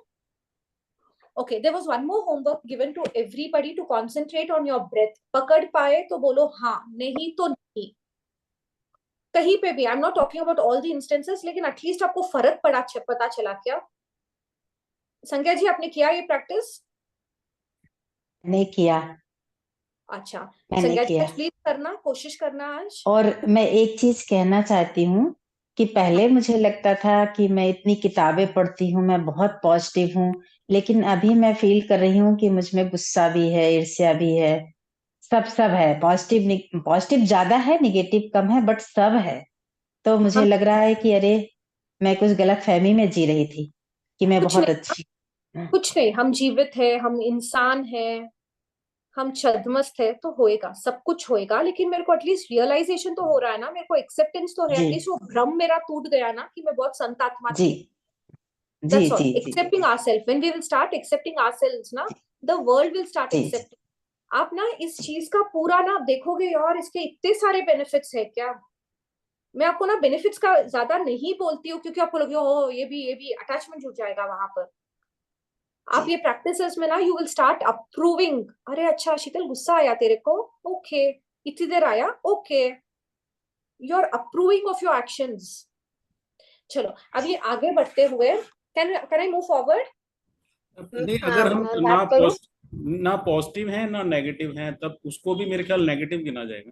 Okay, there was one more homework given to everybody to concentrate on your breath. पकड़ पाए तो बोलो हाँ, नहीं तो नहीं. कहीं पे भी, I'm not talking about all the instances, लेकिन एटलीस्ट आपको फर्क पता चला क्या? संज्ञा जी, आपने किया ये प्रैक्टिस? नहीं किया। अच्छा, मैंने संज्ञा जी किया। आज प्लीज करना, कोशिश करना आज। और मैं एक चीज कहना चाहती हूँ कि पहले मुझे लगता था कि मैं इतनी किताबें पढ़ती हूँ, मैं बहुत पॉजिटिव हूँ, लेकिन अभी मैं फील कर रही हूँ कि मुझ में गुस्सा भी है, ईर्ष्या भी है, सब है। पॉजिटिव ज्यादा है, निगेटिव कम है, बट सब है। तो मुझे लग रहा है कि अरे मैं कुछ गलत फहमी में जी रही थी कि मैं कुछ बहुत नहीं, अच्छी। कुछ नहीं, हम जीवित है, हम इंसान है, हम छद्मस्त है, तो होएगा, सब कुछ होएगा। लेकिन मेरे को एटलीस्ट रियलाइजेशन तो हो रहा है ना, मेरे को एक्सेप्टेंस तो है, जी एटलीस्ट वो भ्रम मेरा टूट गया ना कि मैं बहुत संत आत्मा जी थी। जी That's all. Ji ji Accepting ourselves. When we will start accepting ourselves, ना, the world will start ji accepting. आप ना इस चीज का पूरा ना आप देखोगे यार, इसके इतने सारे बेनिफिट्स है क्या। मैं आपको ना बेनिफिट्स का ज्यादा नहीं बोलती हूँ क्योंकि आपको लगे ओ ये भी अटैचमेंट जुड़ जाएगा वहां पर। आप ये प्रैक्टिसेस में ना यू विल स्टार्ट अप्रूविंग। अरे अच्छा शीतल, गुस्सा आया तेरे को, ओके, इतनी देर आया, okay, you are approving of your actions. चलो अब ये आगे बढ़ते हुए, कैन आई मूव फॉरवर्ड? नहीं, अगर हम मैं बात करूं? ना पॉजिटिव है ना नेगेटिव है, तब उसको भी मेरे ख्याल नेगेटिव गिना जाएगा।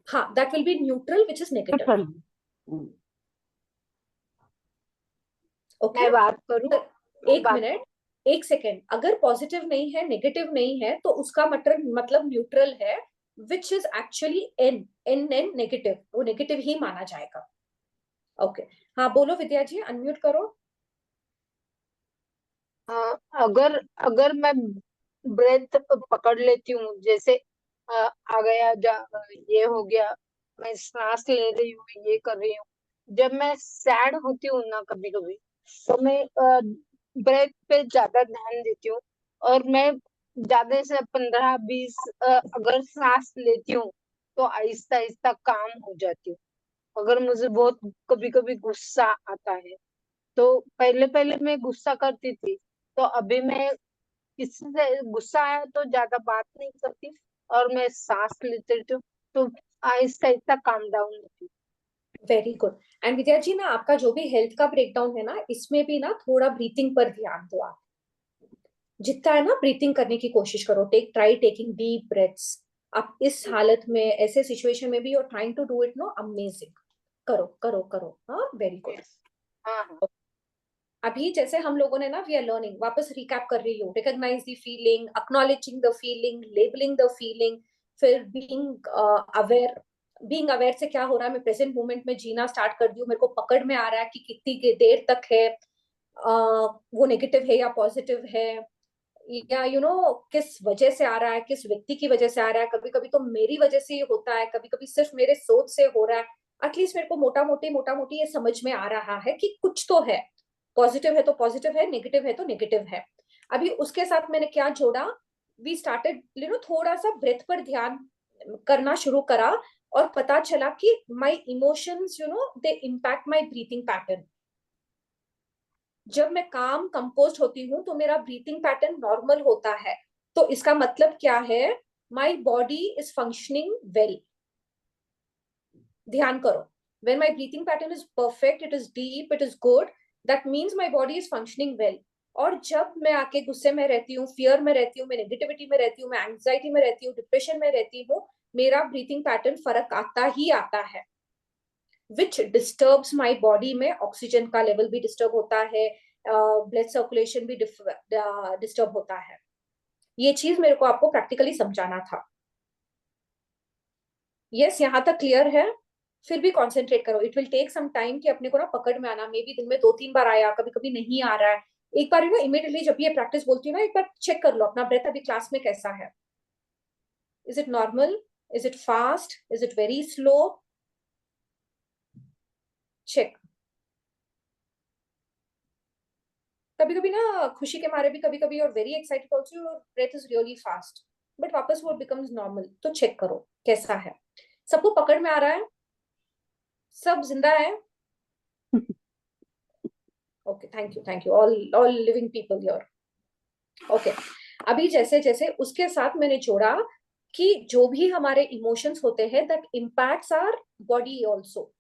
हाँ, that will be neutral which is negative. Okay, मैं बात करूं? एक मिनट, एक सेकेंड। अगर पॉजिटिव नहीं है, नेगेटिव नहीं है, तो उसका मतलब न्यूट्रल है, which is actually an negative, वो नेगेटिव ही माना जाएगा। ओके, हाँ बोलो विद्या जी, अनम्यूट करो। अगर अगर मैं ब्रेथ पकड़ लेती हूँ, जैसे आ गया ये हो गया, मैं सांस ले रही हूँ, ये कर रही हूँ। जब मैं सैड होती हूँ ना कभी कभी, तो मैं ब्रेथ पे ज्यादा ध्यान देती हूँ, और मैं ज्यादा से 15-20 अगर सांस लेती हूँ तो आहिस्ता आहिस्ता काम हो जाती हूँ। अगर मुझे बहुत कभी कभी गुस्सा आता है, तो पहले पहले मैं गुस्सा करती थी, तो अभी मैं किसी से गुस्सा आया तो ज्यादा बात नहीं करती, और मैं सांस लेती रहती हूँ, तो आहिस्ता आहिस्ता काम डाउन होती हूँ। Very good. एंड विद्या जी ना, आपका जो भी हेल्थ का ब्रेकडाउन है ना, इसमें भी ना थोड़ा ब्रीथिंग पर ध्यान दो। आप जितना है ना ब्रीथिंग करने की कोशिश करो, ट्राई टेकिंग डीप ब्रेथ्स। आप इस हालत में, ऐसे सिचुएशन में भी, you are trying to do it, no, amazing. करो करो करो, हाँ, वेरी गुड। हाँ, अभी जैसे हम लोगों ने ना, वी आर लर्निंग, वापस रिकैप कर रही हूँ, recognise the feeling, acknowledging the feeling, labelling the feeling, फिर बीइंग अवेयर से क्या हो रहा है, मैं प्रेजेंट मोमेंट में जीना स्टार्ट कर दी हूँ, मेरे को पकड़ में आ रहा है कि कितनी देर तक है वो नेगेटिव है या पॉजिटिव है, या किस वजह से आ रहा है, किस व्यक्ति की वजह से आ रहा है। कभी कभी तो मेरी वजह से ये होता है, कभी कभी सिर्फ मेरे सोच से हो रहा है। एटलीस्ट मेरे को मोटा मोटी ये समझ में आ रहा है कि कुछ तो है, पॉजिटिव है तो पॉजिटिव है, नेगेटिव है तो नेगेटिव है। अभी उसके साथ मैंने क्या जोड़ा, वी स्टार्टेड थोड़ा सा ब्रेथ पर ध्यान करना शुरू करा, और पता चला कि my emotions they impact my breathing pattern. जब मैं काम कंपोज होती हूँ तो मेरा ब्रीथिंग पैटर्न नॉर्मल होता है। तो इसका मतलब क्या है, my body is functioning well. ध्यान करो, when my breathing pattern is perfect, it is deep, it is good, that means my body is functioning well. और जब मैं आके गुस्से में रहती हूँ, फियर में रहती हूँ, मैं नेगेटिविटी में रहती हूँ, मैं एंग्जाइटी में रहती हूँ, डिप्रेशन में रहती हूँ, मेरा ब्रीथिंग पैटर्न फर्क आता ही आता है, विच डिस्टर्ब्स माई बॉडी में ऑक्सीजन का लेवल भी डिस्टर्ब होता है, ब्लड सर्कुलेशन भी डिस्टर्ब होता है। ये चीज मेरे को आपको प्रैक्टिकली समझाना था। यस, यहाँ तक क्लियर है? फिर भी कॉन्सेंट्रेट करो, it will take some time कि अपने को ना पकड़ में आना। मे बी दिन में 2-3 बार आया, कभी कभी नहीं आ रहा है। एक बार इमीडिएटली जब ये प्रैक्टिस बोलती हूँ ना, एक बार चेक कर लो अपना ब्रेथ अभी क्लास में कैसा है। Is it normal, is it fast, is it very slow? Check. कभी कभी ना खुशी के मारे भी, कभी कभी और very excited also, your breath is really fast, but वापस वो बिकम्स नॉर्मल। तो चेक करो कैसा है। सबको पकड़ में आ रहा है? सब जिंदा है? Okay, thank you all living people here. Okay अभी जैसे जैसे उसके साथ मैंने जोड़ा कि जो भी हमारे इमोशंस होते हैं that impacts our body also,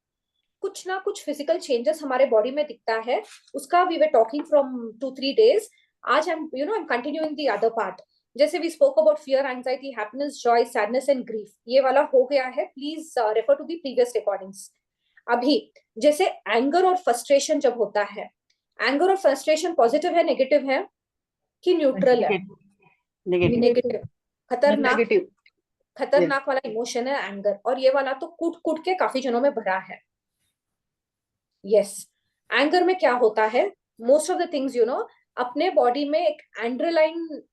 कुछ ना कुछ फिजिकल चेंजेस हमारे बॉडी में दिखता है। उसका we were talking from 2-3 days। आज I am continuing the other part. जैसे we spoke about fear, anxiety, happiness, joy, sadness and grief, ये वाला हो गया है। Please refer to the previous recordings. अभी जैसे एंगर और फ्रस्ट्रेशन जब होता है, एंगर और फ्रस्ट्रेशन पॉजिटिव है, नेगेटिव है कि न्यूट्रल है? नेगेटिव। खतरनाक नेगेटिव। खतरनाक वाला इमोशन है एंगर, और ये वाला तो कूट कूट के काफी जनों में भरा है। यस एंगर में क्या होता है, मोस्ट ऑफ द थिंग्स अपने बॉडी में एक एड्रेनालाइन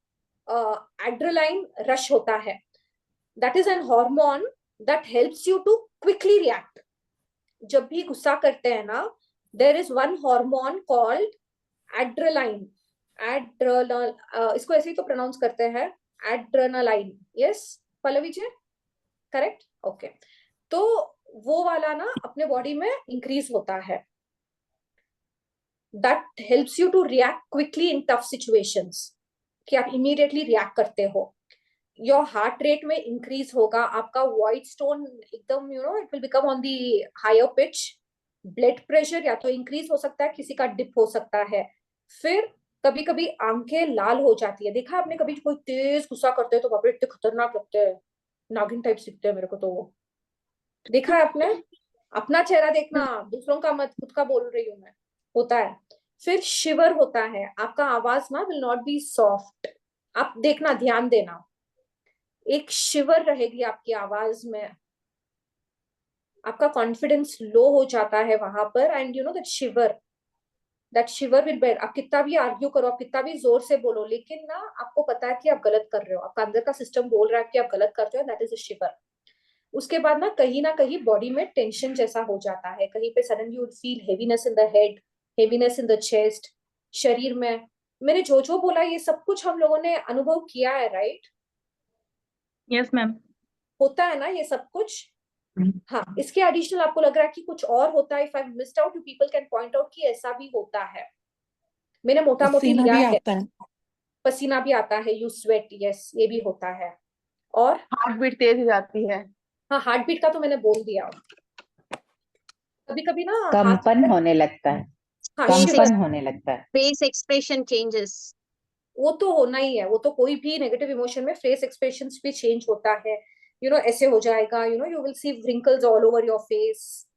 रश होता है। That is an hormone that helps you to quickly react. जब भी गुस्सा करते हैं ना, there is one hormone called adrenaline. इसको ऐसे ही तो प्रोनाउंस करते हैं, adrenaline. Yes Pallavi ji, correct? Okay तो वो वाला ना अपने बॉडी में इंक्रीज होता है। That helps you to react quickly in tough situations, कि आप इमीडिएटली रिएक्ट करते हो। योर हार्ट रेट में इंक्रीज होगा, आपका वॉइस टोन एकदम it will become on the higher pitch. Blood pressure या तो इंक्रीज हो सकता है, किसी का डिप हो सकता है। फिर कभी कभी आंखें लाल हो जाती है। देखा आपने कभी कोई तेज गुस्सा करते हैं तो बाप रे इतने खतरनाक लगते हैं, नागिन टाइप दिखते हैं मेरे को तो वो। देखा है आपने? अपना चेहरा देखना, दूसरों का मत, खुद का बोल रही हूं मैं। होता है। फिर शिवर होता है, आपका आवाज ना विल नॉट बी सॉफ्ट। आप देखना, ध्यान देना, एक शिवर रहेगी आपकी आवाज में। आपका कॉन्फिडेंस लो हो जाता है वहां पर, एंड दैट शिवर विल बेर। आप कितना भी आर्ग्यू करो, आप कितना भी जोर से बोलो, लेकिन ना आपको पता है कि आप गलत कर रहे हो, आपका अंदर का सिस्टम बोल रहा है कि आप गलत करते हो। दैट इज अ शिवर। उसके बाद ना कहीं बॉडी में टेंशन जैसा हो जाता है, कहीं पे suddenly you feel heaviness in the head, heaviness in the chest, शरीर में। मैंने जो बोला ये सब कुछ हम लोगों ने अनुभव किया है, राइट? Yes ma'am. होता है ना ये सब कुछ? हाँ, इसके एडिशनल आपको लग रहा है कि कुछ और होता है? If I missed out, you people can point out कि ऐसा भी होता है। मैंने मोटा मोटी पसीना लिया भी है। आता है। पसीना भी आता है, यू स्वेट, यस ये भी होता है। और हार्ट बीट तेज हो जाती है। हाँ, हार्ट बीट का तो मैंने बोल दिया। कभी कभी ना कंपन होने लगता है, हाँ कंपन होने लगता है। फेस एक्सप्रेशन चेंजेस, वो तो होना ही है। वो तो कोई भी नेगेटिव इमोशन में फेस एक्सप्रेशंस भी चेंज होता है। ऐसे हो जाएगा, you will see wrinkles all over your face.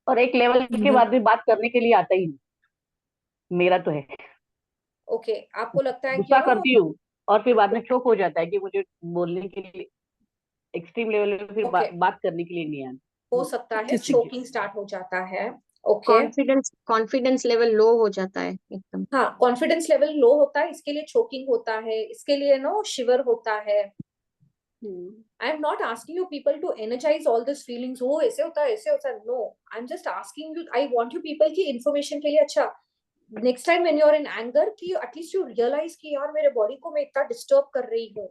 और एक लेवल के बाद भी बात करने के लिए आता ही नहीं, मेरा तो है। ओके आपको लगता है कि गुस्सा करती हूँ और फिर बाद में चुप हो जाता है कि मुझे बोलने के लिए एक्सट्रीम लेवल पे फिर बात करने के लिए नहीं आती। हो सकता है चोकिंग स्टार्ट हो जाता है। ओके कॉन्फिडेंस लेवल लो हो जाता है एकदम। हाँ, कॉन्फिडेंस लेवल लो होता है, इसके लिए चोकिंग होता है, इसके लिए शिवर होता है। I am not asking you people to energise all this feelings, वो ऐसे होता है ऐसे होता है, no. I am just asking you, I want you people की इन्फॉर्मेशन के लिए। अच्छा, next time when you are in anger, कि एटलीस्ट यू रियलाइज कि यार मेरे बॉडी को मैं इतना डिस्टर्ब कर रही हूँ।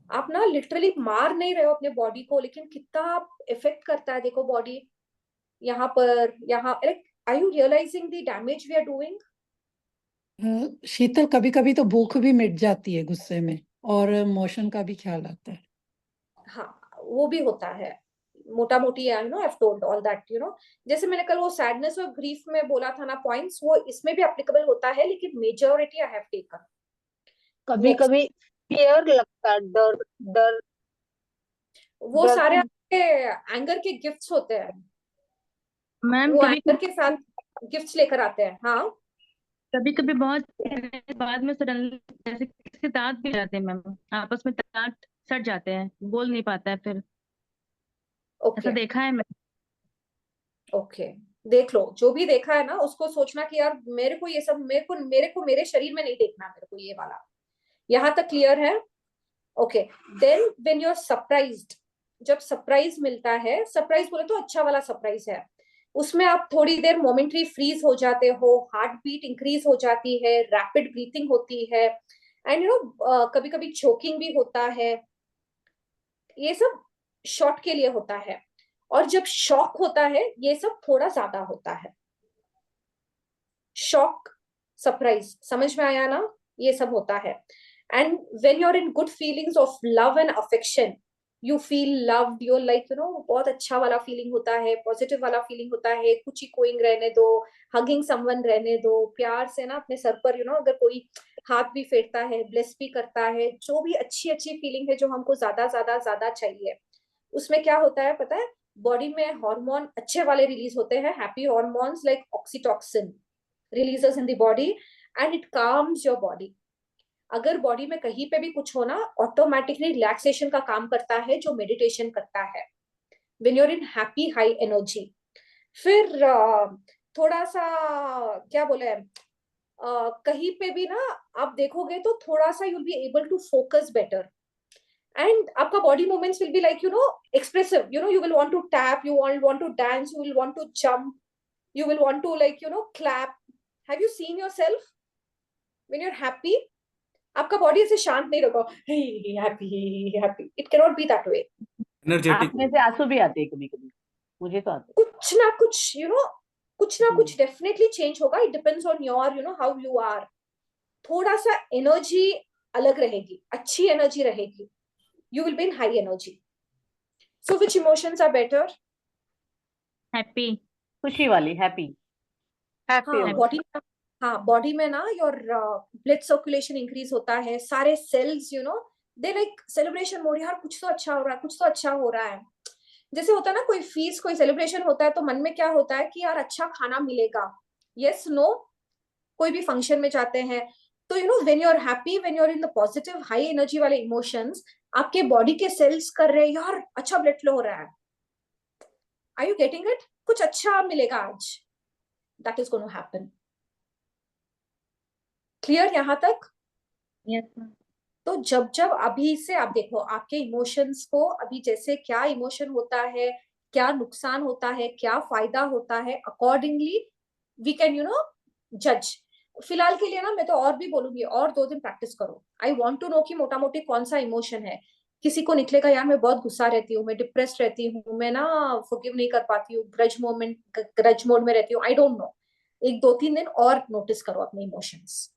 आप ना लिटरली मार नहीं रहे हो अपने बॉडी को, लेकिन कितना इफेक्ट करता है देखो बॉडी यहाँ पर, यहाँ। Are you realising the damage we are doing? Sheetal, कभी कभी तो भूख भी मिट जाती है गुस्से में, और मोशन का भी ख्याल आता है। हाँ, वो भी होता है मोटा मोटी। I have told all that. जैसे मैंने कल वो सैडनेस और ग्रीफ में बोला था ना पॉइंट्स, वो इसमें भी एप्लीकेबल होता है, लेकिन मेजॉरिटी आई हैव टेकन। कभी कभी फियर लगता है, डर डर। वो सारे एंगर के गिफ्ट्स होते हैं। मैम वो कभी एंगर के साथ गिफ्ट्स लेकर आते हैं। हाँ, कभी बहुत बाद में सडनली जैसे किसी दांत भी जाते हैं मैम, आपस में दांत सट जाते हैं, बोल नहीं पाता है फिर। ऐसा देखा है मैंने। ओके देख लो, जो भी देखा है ना उसको सोचना कि यार मेरे को ये सब, मेरे शरीर में नहीं देखना, मेरे को ये वाला। यहाँ तक क्लियर है? Okay then when you are surprised, जब सरप्राइज मिलता है, सरप्राइज बोले तो अच्छा वाला सरप्राइज है, उसमें आप थोड़ी देर मोमेंटरी फ्रीज हो जाते हो, हार्ट बीट इंक्रीज हो जाती है, रैपिड ब्रीथिंग होती है, एंड कभी कभी चोकिंग भी होता है। ये सब शॉर्ट के लिए होता है, और जब शॉक होता है ये सब थोड़ा ज्यादा होता है। शॉक सरप्राइज, समझ में आया ना? ये सब होता है। And when you are in good feelings of love and affection, you feel loved, you like बहुत अच्छा वाला फीलिंग होता है, पॉजिटिव वाला फीलिंग होता है, कुची कोइंग रहने दो, हगिंग समवन रहने दो, प्यार से ना अपने सर पर अगर कोई हाथ भी फेरता है, ब्लेस भी करता है, जो भी अच्छी अच्छी फीलिंग है जो हमको ज्यादा ज्यादा ज्यादा चाहिए, उसमें क्या होता है पता है? बॉडी में हार्मोन अच्छे वाले रिलीज होते हैं, happy hormones like oxytocin releases in the body and it calms your body. अगर बॉडी में कहीं पे भी कुछ हो ना, ऑटोमेटिकली रिलैक्सेशन का काम करता है, जो मेडिटेशन करता है when you are in happy high energy. फिर थोड़ा सा क्या बोले, कहीं पे भी ना आप देखोगे तो थोड़ा सा you will be able to focus better and आपका body movements will be like expressive, you will want to tap, you will want to dance, you will want to jump, you will want to like clap. Have you seen yourself when you're happy? आपका body ऐसे शांत नहीं रहेगा, hey happy happy, it cannot be that way. Energetic आंख में से आंसू भी आते हैं कभी कभी, मुझे तो आते हैं। कुछ ना कुछ कुछ ना कुछ डेफिनेटली चेंज होगा। It depends on your how you are. थोड़ा सा एनर्जी अलग रहेगी, अच्छी एनर्जी रहेगी, you will be in high energy. So which emotions are better? Happy, खुशी वाली, हैप्पी। हाँ बॉडी में ना योर ब्लड सर्कुलेशन इंक्रीज होता है, सारे cells they like celebration mode, यार कुछ तो अच्छा हो रहा है, कुछ तो अच्छा हो रहा है। जैसे होता है ना कोई फीस, कोई सेलिब्रेशन होता है तो मन में क्या होता है कि यार अच्छा खाना मिलेगा, यस नो, कोई भी फंक्शन में जाते हैं तो when you are happy, when you are in the positive high energy वाले इमोशंस, आपके बॉडी के सेल्स कर रहे हैं यार अच्छा ब्लड फ्लो हो रहा है। Are you getting it? कुछ अच्छा मिलेगा आज, that is going to happen. Clear यहाँ तक? Yes, तो जब जब अभी से आप देखो आपके इमोशंस को, अभी जैसे क्या इमोशन होता है, क्या नुकसान होता है, क्या फायदा होता है, अकॉर्डिंगली वी कैन जज। फिलहाल के लिए ना मैं तो और भी बोलूंगी, और 2 दिन प्रैक्टिस करो। आई वांट टू नो कि मोटा मोटी कौन सा इमोशन है। किसी को निकलेगा यार मैं बहुत गुस्सा रहती हूँ, मैं डिप्रेस्ड रहती हूँ, मैं ना फॉरगिव नहीं कर पाती हूँ, ग्रज मोड में रहती हूँ, आई डोंट नो। 1-2-3 दिन और नोटिस करो अपने इमोशंस।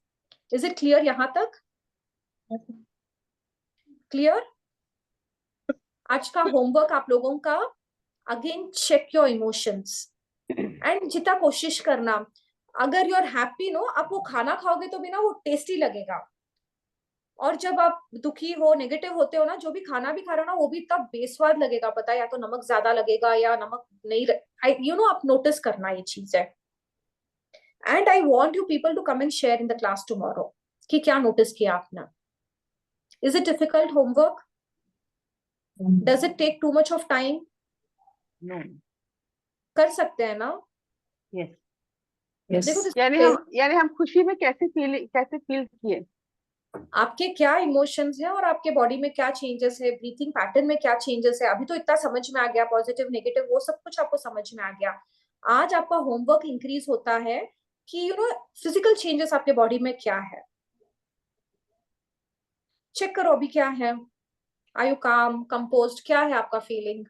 इज इट क्लियर यहाँ तक? क्लियर? आज का होमवर्क आप लोगों का, again check your emotions and जितना कोशिश करना, अगर यू आर हैप्पी आप वो खाना खाओगे तो भी ना वो टेस्टी लगेगा, और जब आप दुखी हो, नेगेटिव होते हो ना, जो भी खाना भी खा रहे हो ना वो भी इतना बेस्वाद लगेगा, पता है, या तो नमक ज्यादा लगेगा या नमक नहीं, आप नोटिस करना ये चीज है। And I want you people to come and share in the class tomorrow कि क्या नोटिस किया आपने। Is it difficult homework? Does it take too much of time? No, कर सकते हैं ना? यस। देखो यानी हम खुशी में कैसे फील किए, आपके क्या इमोशंस हैं और आपके बॉडी में क्या चेंजेस है, ब्रीथिंग पैटर्न में क्या चेंजेस है, अभी तो इतना समझ में आ गया, पॉजिटिव नेगेटिव वो सब कुछ आपको समझ में आ गया। आज आपका होमवर्क इंक्रीज होता है कि फिजिकल चेंजेस आपके बॉडी में क्या है। चेक करो अभी क्या है। आर यू काम, कंपोज्ड, क्या है आपका फीलिंग,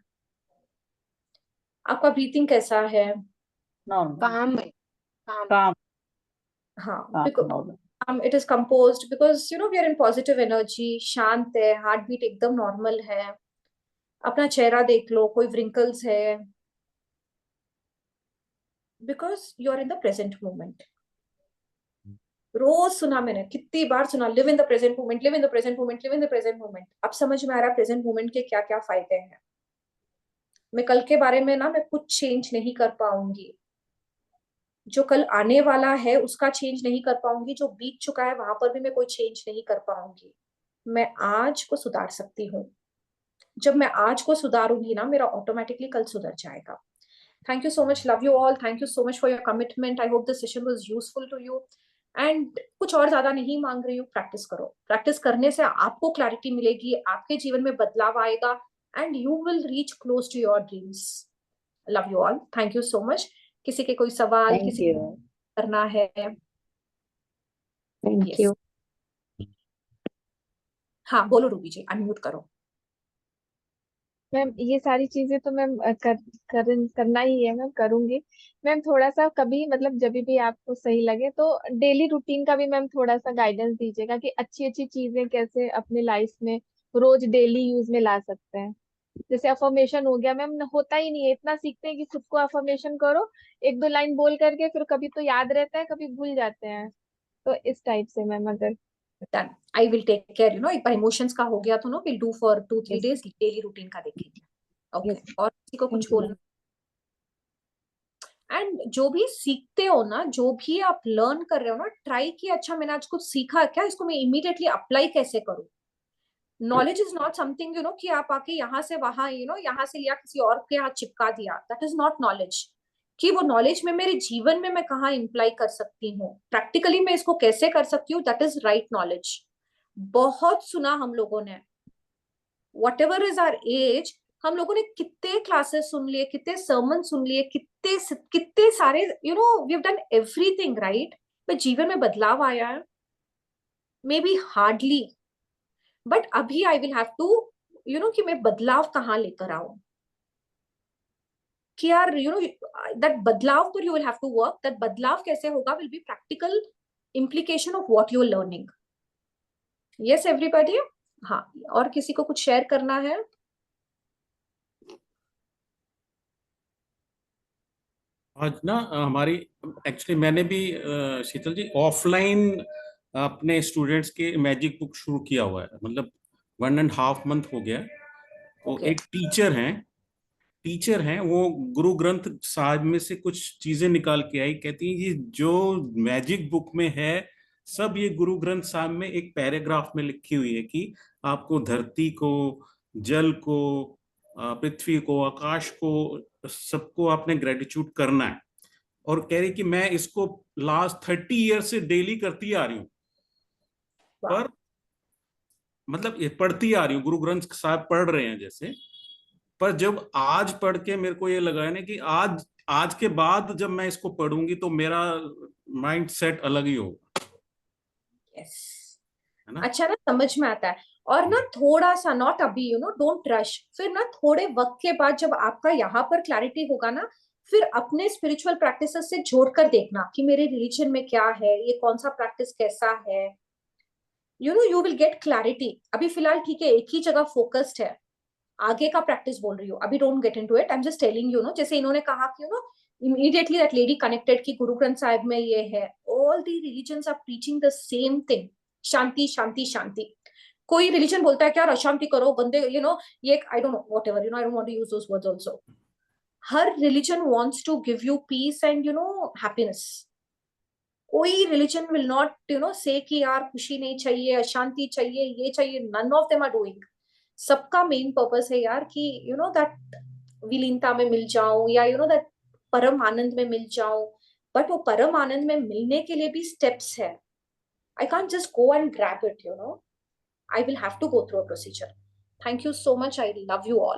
आपका ब्रीथिंग कैसा है? काम है, काम, हाँ, it is composed because we are in positive energy, शांत है, हार्ट बीट एकदम नॉर्मल है। अपना चेहरा देख लो, कोई wrinkles है, because you are in the present moment। रोज सुना मैंने, कितनी बार सुना, live in the present moment, live in the present moment, live in the present moment. अब समझ में आ रहा है प्रेजेंट मोमेंट के क्या क्या फायदे हैं। मैं कल के बारे में ना मैं कुछ चेंज नहीं कर पाऊंगी, जो कल आने वाला है उसका चेंज नहीं कर पाऊंगी, जो बीत चुका है वहां पर भी मैं कोई चेंज नहीं कर पाऊंगी। मैं आज को सुधार सकती हूँ। जब मैं आज को सुधारूंगी ना, मेरा ऑटोमेटिकली कल सुधर जाएगा। Thank you so much, love you all, thank you so much for your commitment. I hope this session was useful to you. And कुछ और ज्यादा नहीं मांग रही हूँ, प्रैक्टिस करो। प्रैक्टिस करने से आपको क्लैरिटी मिलेगी, आपके जीवन में बदलाव आएगा and you will reach close to your dreams. Love you all, thank you so much. किसी के कोई सवाल, किसी को करना है? Thank you. हाँ बोलो रूबी जी, अनम्यूट करो। मैम ये सारी चीजें तो मैम करना ही है, मैम करूंगी। मैम थोड़ा सा कभी मतलब जब भी आपको सही लगे तो डेली रूटीन का भी मैम थोड़ा सा गाइडेंस दीजिएगा कि अच्छी अच्छी चीजें कैसे अपने लाइफ में रोज डेली यूज में ला सकते हैं। जैसे अफर्मेशन हो गया मैम, होता ही नहीं है, इतना सीखते हैं कि खुद को अफर्मेशन करो एक दो लाइन बोल करके, फिर कभी तो याद रहता है कभी भूल जाते हैं। तो इस टाइप से मैम अगर done, I will take care. एक बार इमोशंस का हो गया तो no will do for 2-3 Yes. days daily routine का देखेंगे। Okay Yes. और किसी को कुछ Thank you, बोलना? एंड जो भी सीखते हो ना, जो भी आप लर्न कर रहे हो ना, ट्राई किया अच्छा मैंने आज कुछ सीखा क्या, इसको मैं इमीडिएटली अप्लाई कैसे करूं। नॉलेज इज नॉट समथिंग कि आप आके यहाँ से वहां यहाँ से लिया किसी और के यहाँ चिपका दिया, दैट इज नॉट नॉलेज। कि वो नॉलेज में मेरे जीवन में मैं कहाँ इम्प्लाई कर सकती हूँ, प्रैक्टिकली मैं इसको कैसे कर सकती हूँ, दैट इज राइट नॉलेज। बहुत सुना हम लोगों ने, whatever is our age, हम लोगों ने कितने क्लासेस सुन लिए, कितने सर्मन सुन लिए, कितने सारे we have done everything right, पर जीवन में बदलाव आया है मे बी हार्डली। बट अभी आई विल हैव टू कि मैं बदलाव कहाँ लेकर आऊं, कि यार दैट बदलाव पर you will have to work. That बदलाव कैसे होगा will be practical implication of what you are learning. Yes everybody. हाँ, और किसी को कुछ शेयर करना है? आज ना हमारी एक्चुअली मैंने भी शीतल जी ऑफलाइन अपने स्टूडेंट्स के मैजिक बुक शुरू किया हुआ है, मतलब 1.5 मंथ हो गया। तो Okay. एक टीचर हैं वो गुरु ग्रंथ साहिब में से कुछ चीजें निकाल के आई, कहती हैं कि जो मैजिक बुक में है सब ये गुरु ग्रंथ साहिब में एक पैराग्राफ में लिखी हुई है कि आपको धरती को, जल को, पृथ्वी को, आकाश को, सबको आपने ग्रेटिट्यूड करना है। और कह रही कि मैं इसको लास्ट 30 ईयर से डेली करती आ रही हूँ, पर मतलब ये पढ़ती आ रही हूँ, गुरु ग्रंथ साहिब पढ़ रहे हैं जैसे। पर जब आज पढ़ के मेरे को ये लगा है ना कि आज के बाद जब मैं इसको पढ़ूंगी तो मेरा माइंड सेट अलग ही होगा। yes. है ना? अच्छा ना, समझ में आता है। और ना थोड़ा सा नॉट अभी डोंट रश, फिर ना थोड़े वक्त के बाद जब आपका यहाँ पर क्लैरिटी होगा ना, फिर अपने स्पिरिचुअल प्रैक्टिसेस से जोड़कर देखना कि मेरे रिलीजन में क्या है, ये कौन सा प्रैक्टिस कैसा है, यू विल गेट क्लैरिटी। अभी फिलहाल ठीक है, एक ही जगह फोकस्ड है, आगे का प्रैक्टिस बोल रही हूँ अभी, don't get into it, I am just telling जैसे इन्होंने कहा कि इमीडिएटली दैट लेडी कनेक्टेड कि गुरु ग्रंथ साहिब में ये है। All the religions are preaching the same thing, शांति शांति शांति। कोई रिलीजन बोलता है कि यार अशांति करो, गंदे ये I don't know whatever I don't want to use those words also. हर religion wants to give you peace and happiness. कोई रिलीजन विल नॉट से कि यार खुशी नहीं चाहिए, अशांति चाहिए, ये चाहिए। None of them are doing. सबका मेन पर्पस है यार कि दैट विलीनता में मिल जाऊं, या दैट परम आनंद में मिल जाऊं। बट वो परम आनंद में मिलने के लिए भी स्टेप्स है। I can't just go and grab it, I will have to go through a procedure. Thank you so much, I love you all.